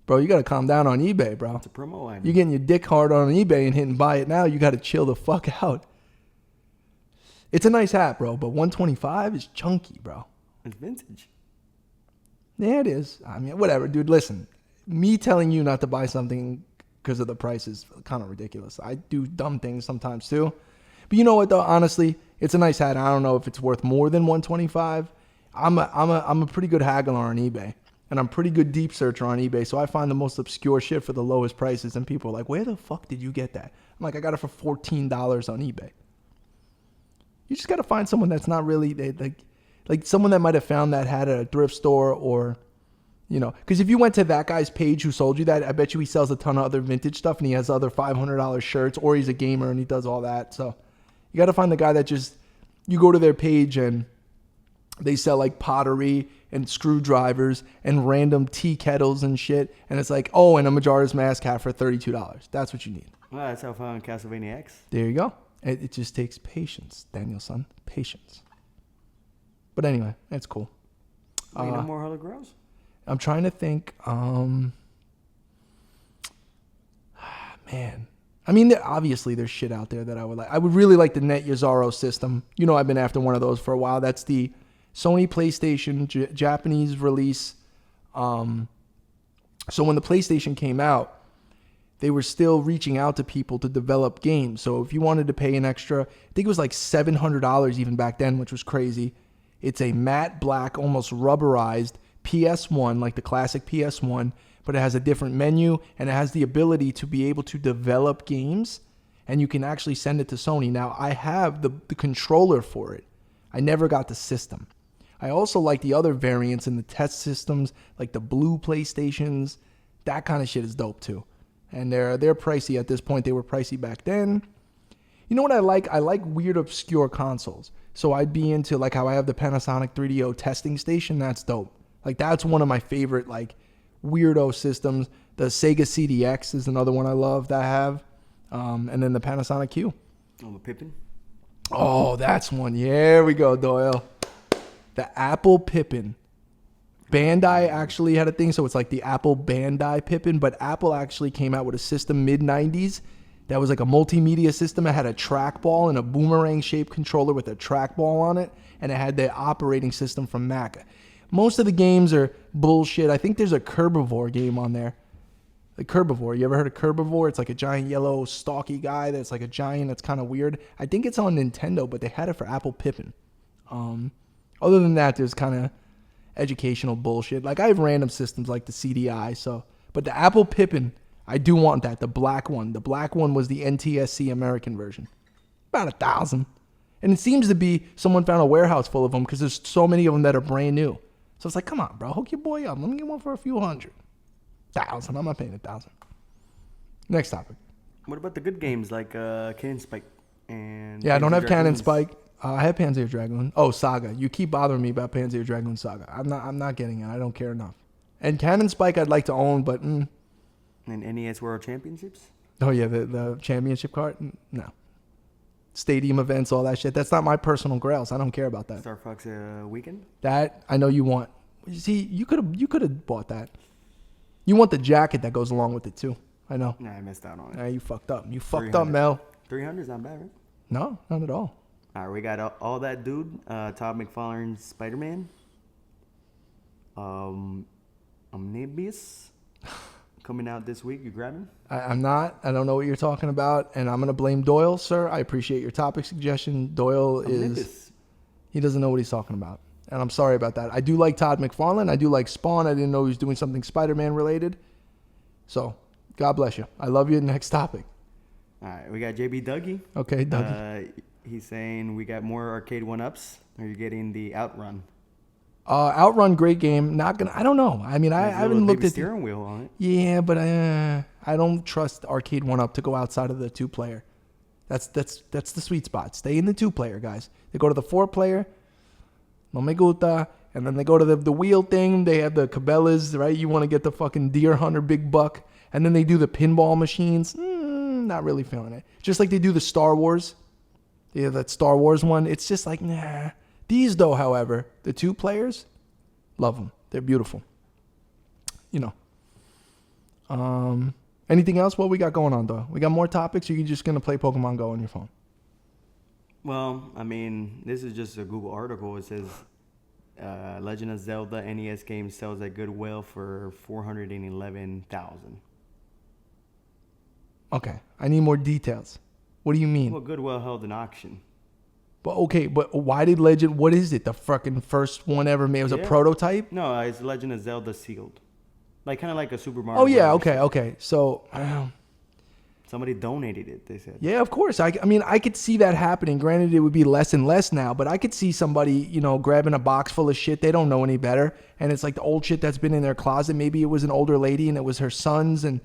Bro, you got to calm down on eBay, bro. It's a promo item. You're getting your dick hard on eBay and hitting buy it now. You got to chill the fuck out. It's a nice hat, bro, but 125 is chunky, bro. It's vintage. Yeah, it is. I mean, whatever, dude. Listen, me telling you not to buy something because of the price is kind of ridiculous. I do dumb things sometimes too. But you know what, though? Honestly, it's a nice hat. I don't know if it's worth more than 125. I'm a pretty good haggler on eBay, and I'm a pretty good deep searcher on eBay. So I find the most obscure shit for the lowest prices, and people are like, "Where the fuck did you get that?" I'm like, "I got it for $14 on eBay." You just got to find someone that's not really like someone that might have found that hat at a thrift store, or, you know, because if you went to that guy's page who sold you that, I bet you he sells a ton of other vintage stuff, and he has other $500 shirts, or he's a gamer and he does all that. So you got to find the guy that just, you go to their page and they sell like pottery and screwdrivers and random tea kettles and shit, and it's like, oh, and a Majora's Mask hat for $32. That's what you need. Well, that's how I found Castlevania X. There you go. It just takes patience, Danielson. Patience. But anyway, that's cool. Wait, no more Holy Grails? I'm trying to think. Man. I mean, obviously there's shit out there that I would like. I would really like the Net Yazaro system. You know, I've been after one of those for a while. That's the Sony PlayStation Japanese release. So when the PlayStation came out, they were still reaching out to people to develop games. So if you wanted to pay an extra, I think it was like $700 even back then, which was crazy. It's a matte black, almost rubberized PS1, like the classic PS1, but it has a different menu, and it has the ability to be able to develop games, and you can actually send it to Sony. Now, I have the controller for it. I never got the system. I also like the other variants in the test systems, like the blue PlayStations. That kind of shit is dope too. And they're pricey at this point. They were pricey back then. You know what I like? I like weird, obscure consoles. So I'd be into like how I have the Panasonic 3DO testing station. That's dope. Like that's one of my favorite like weirdo systems. The Sega CDX is another one I love that I have. And then the Panasonic Q. Oh, the Pippin? Oh, that's one. Here we go, Doyle. The Apple Pippin. Bandai actually had a thing, so it's like the Apple Bandai Pippin, but Apple actually came out with a system mid-90s that was like a multimedia system. It had a trackball and a boomerang-shaped controller with a trackball on it, and it had the operating system from Mac. Most of the games are bullshit. I think there's a Kerbivore game on there. Like Kerbivore. You ever heard of Kerbivore? It's like a giant yellow stalky guy that's like a giant that's kind of weird. I think it's on Nintendo, but they had it for Apple Pippin. Other than that, there's kind of educational bullshit. Like I have random systems like the CDI, so but the Apple Pippin, I do want that. The black one. The black one was the NTSC American version. About $1,000. And it seems to be someone found a warehouse full of them because there's so many of them that are brand new. So it's like, come on, bro, hook your boy up. Let me get one for a few hundred. $1,000. I'm not paying $1,000. Next topic. What about the good games like Cannon Spike and? Yeah, I don't Panzer have Cannon Dragoons? Spike. I have Panzer Dragoon. Oh, Saga. You keep bothering me about Panzer Dragoon Saga. I'm not getting it. I don't care enough. And Cannon Spike I'd like to own, but And NES World Championships? oh yeah, the championship card? No. Stadium events, all that shit. That's not my personal grails. I don't care about that. Star Fox Weekend? That I know you want. You see, you could have bought that. You want the jacket that goes along with it too. I know. Nah, I missed out on it. Nah, you fucked up. You fucked up, 300. Mel. 300's not bad, right? No, not at all. All right, we got all that dude. Todd McFarlane's Spider-Man. Omnibus coming out this week. You grabbing? I'm not. I don't know what you're talking about, and I'm gonna blame Doyle, sir. I appreciate your topic suggestion. Doyle he doesn't know what he's talking about, and I'm sorry about that. I do like Todd McFarlane. I do like Spawn. I didn't know he was doing something Spider-Man related. So, God bless you. I love you. Next topic. All right, we got JB Dougie. Okay, Dougie. He's saying we got more arcade one-ups. Are you getting the Outrun? Outrun, great game. Not gonna. I don't know. I mean, I haven't looked at steering wheel on it. Yeah, but I don't trust arcade one up to go outside of the 2-player. That's the sweet spot. Stay in the 2-player, guys. They go to the 4-player, no me gusta, and then they go to the wheel thing. They have the Cabela's, right? You want to get the fucking deer hunter big buck, and then they do the pinball machines. Not really feeling it. Just like they do the Star Wars. Yeah, that Star Wars one. It's just like nah. These, though, however, the 2 players, love them. They're beautiful. You know. Anything else? What we got going on, though? We got more topics, or you just going to play Pokemon Go on your phone? Well, I mean, this is just a Google article. It says Legend of Zelda NES game sells at Goodwill for $411,000. Okay. I need more details. What do you mean? Well, Goodwill held an auction. But why did Legend? What is it? The fucking first one ever made? It was a prototype? No, it's Legend of Zelda sealed, like kind of like a Super Mario. Oh yeah, okay. So somebody donated it. They said. Yeah, of course. I mean, I could see that happening. Granted, it would be less and less now, but I could see somebody, grabbing a box full of shit they don't know any better, and it's like the old shit that's been in their closet. Maybe it was an older lady and it was her son's and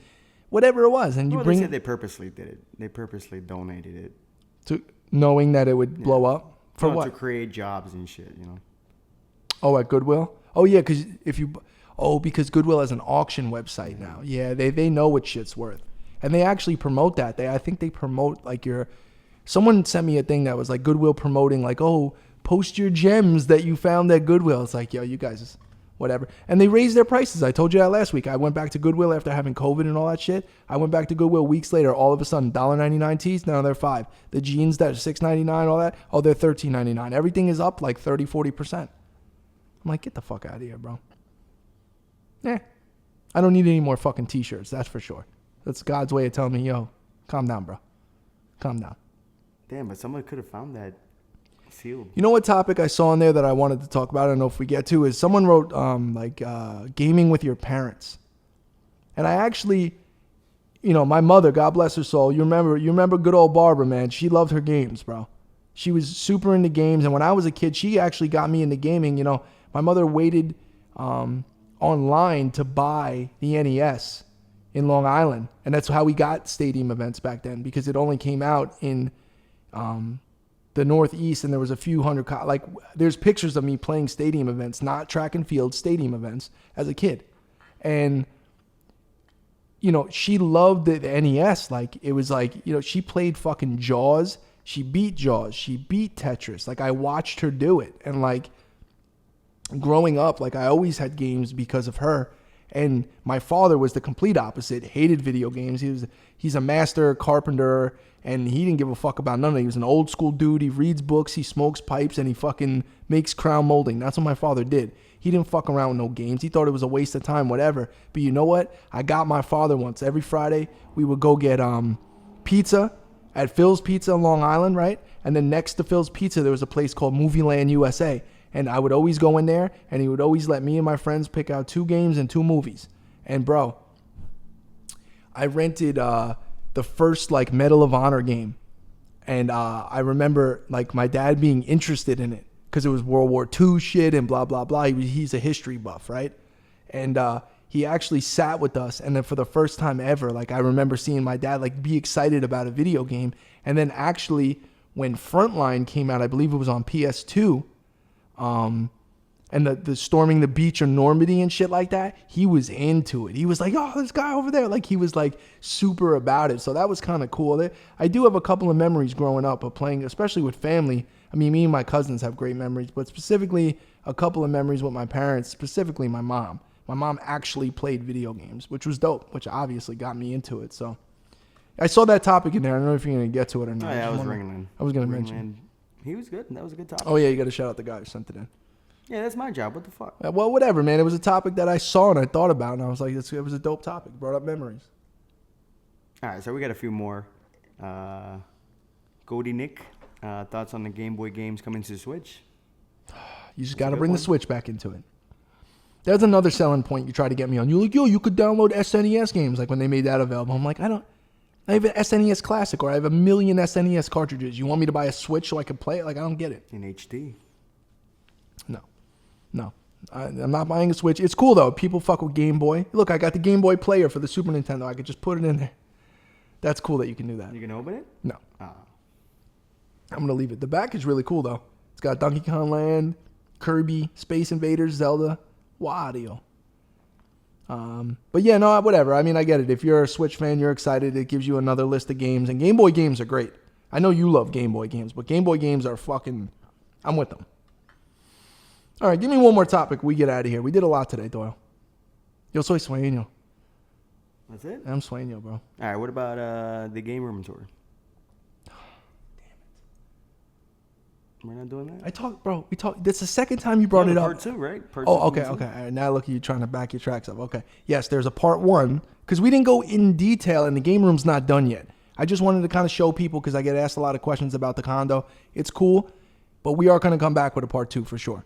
whatever it was, and They said they purposely did it. They purposely donated it. To knowing that it would blow up for what? To create jobs and shit, Oh, at Goodwill? Oh yeah, because Goodwill has an auction website now. Yeah, they know what shit's worth, and they actually promote that. I think they promote like someone sent me a thing that was like Goodwill promoting like, oh, post your gems that you found at Goodwill. It's like, yo, you guys, whatever. And they raised their prices. I told you that last week. I went back to Goodwill after having COVID and all that shit. I went back to Goodwill weeks later. All of a sudden, $1.99 tees, now they're $5. The jeans that are $6.99, all that, oh, they're $13.99. Everything is up like 30, 40%. I'm like, get the fuck out of here, bro. I don't need any more fucking t-shirts, that's for sure. That's God's way of telling me, yo, calm down, bro. Calm down. Damn, but someone could have found that sealed. You know what topic I saw in there that I wanted to talk about? I don't know if we get to, is someone wrote gaming with your parents. And I actually, my mother, God bless her soul, you remember good old Barbara, man. She loved her games, bro. She was super into games. And when I was a kid, she actually got me into gaming. My mother waited online to buy the NES in Long Island. And that's how we got stadium events back then, because it only came out in the Northeast, and there was a few hundred, there's pictures of me playing stadium events, not track and field, stadium events as a kid. And, she loved the NES. Like, it was like, she played fucking Jaws. She beat Jaws. She beat Tetris. Like, I watched her do it. And like, growing up, like, I always had games because of her. And my father was the complete opposite, hated video games. He's a master carpenter, and he didn't give a fuck about none of it. He was an old school dude. He reads books, he smokes pipes, and he fucking makes crown molding. That's what my father did. He didn't fuck around with no games. He thought it was a waste of time, whatever. But you know what? I got my father once. Every Friday, we would go get pizza at Phil's Pizza in Long Island, right? And then next to Phil's Pizza, there was a place called Movie Land USA. And I would always go in there, and he would always let me and my friends pick out 2 games and 2 movies. And bro, I rented the first like Medal of Honor game. And I remember like my dad being interested in it because it was World War II shit and blah, blah, blah. He's a history buff, right? And he actually sat with us. And then for the first time ever, like I remember seeing my dad like be excited about a video game. And then actually when Frontline came out, I believe it was on PS2, and the storming the beach of Normandy and shit like that, he was into it. He was like, oh, this guy over there. Like, he was like super about it. So that was kind of cool. I do have a couple of memories growing up of playing, especially with family. I mean, me and my cousins have great memories, but specifically a couple of memories with my parents, specifically my mom. My mom actually played video games, which was dope, which obviously got me into it. So I saw that topic in there. I don't know if you're going to get to it or not. Oh, yeah, I was Ringland. I was going to mention. He was good. That was a good topic. Oh, yeah, you got to shout out the guy who sent it in. Yeah, that's my job. What the fuck? Well, whatever, man. It was a topic that I saw and I thought about, and I was like, it was a dope topic. Brought up memories. All right, so we got a few more. Goldie Nick, thoughts on the Game Boy games coming to Switch? You just got to bring the Switch back into it. There's another selling point you try to get me on. You're like, yo, you could download SNES games, like when they made that available. I'm like, I have an SNES Classic, or I have 1 million SNES cartridges. You want me to buy a Switch so I can play it? Like, I don't get it. In HD. No. I'm not buying a Switch. It's cool, though. People fuck with Game Boy. Look, I got the Game Boy player for the Super Nintendo. I could just put it in there. That's cool that you can do that. You can open it? No. Oh. I'm going to leave it. The back is really cool, though. It's got Donkey Kong Land, Kirby, Space Invaders, Zelda, Wario. But yeah, no, whatever. I mean, I get it. If you're a Switch fan, you're excited. It gives you another list of games. And Game Boy games are great. I know you love Game Boy games, but Game Boy games are fucking... I'm with them. All right, give me one more topic. We get out of here. We did a lot today, Doyle. Yo soy sueño. That's it? I'm sueño, bro. All right, what about the Game Room Tour? We're not doing that? We talked. That's the second time you brought it up. Part 2, right? Part Oh, 2, okay. All right, now look at you trying to back your tracks up. Okay. Yes, there's a part 1, because we didn't go in detail, and the game room's not done yet. I just wanted to kind of show people, because I get asked a lot of questions about the condo. It's cool, but we are going to come back with a part 2 for sure.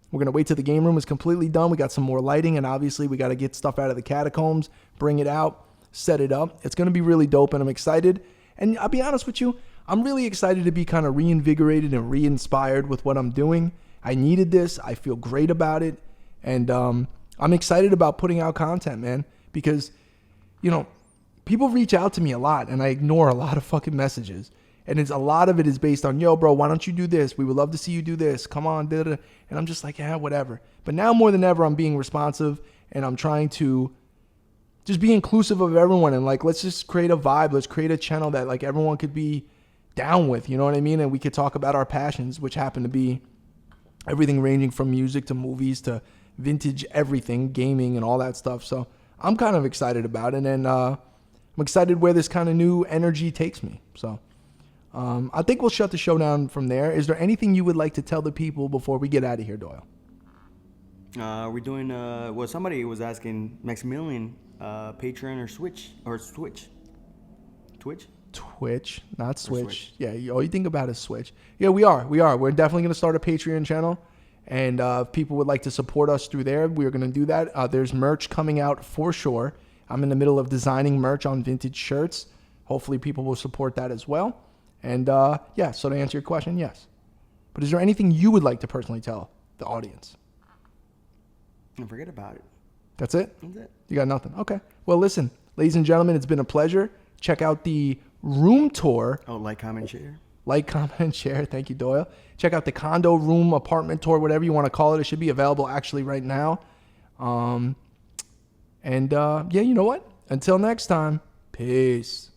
We're going to wait till the game room is completely done. We got some more lighting, and obviously we got to get stuff out of the catacombs, bring it out, set it up. It's going to be really dope, and I'm excited. And I'll be honest with you, I'm really excited to be kind of reinvigorated and re-inspired with what I'm doing. I needed this. I feel great about it. And I'm excited about putting out content, man, because, you know, people reach out to me a lot, and I ignore a lot of fucking messages. And a lot of it is based on, yo, bro, why don't you do this? We would love to see you do this. Come on, da-da. And I'm just like, yeah, whatever. But now more than ever, I'm being responsive, and I'm trying to just be inclusive of everyone. And, like, let's just create a vibe. Let's create a channel that, like, everyone could be down with, you know what I mean? And we could talk about our passions, which happen to be everything ranging from music to movies to vintage everything, gaming and all that stuff. So I'm kind of excited about it. And I'm excited where this kind of new energy takes me. So I think we'll shut the show down from there. Is there anything you would like to tell the people before we get out of here, Doyle? We're doing, well, somebody was asking Maximilian, Patreon or Switch? Twitch, not Switch. Yeah, all you think about is Switch. Yeah, we are. We're definitely going to start a Patreon channel. And if people would like to support us through there, we're going to do that. There's merch coming out for sure. I'm in the middle of designing merch on vintage shirts. Hopefully people will support that as well. And yeah, so to answer your question, yes. But is there anything you would like to personally tell the audience? And forget about it. That's it? That's it. You got nothing? Okay. Well, listen, ladies and gentlemen, it's been a pleasure. Check out the room tour. Oh, like, comment, share. Like, comment, and share. Thank you, Doyle. Check out the condo, room, apartment tour, whatever you want to call it. It should be available actually right now. Yeah, you know what? Until next time, peace.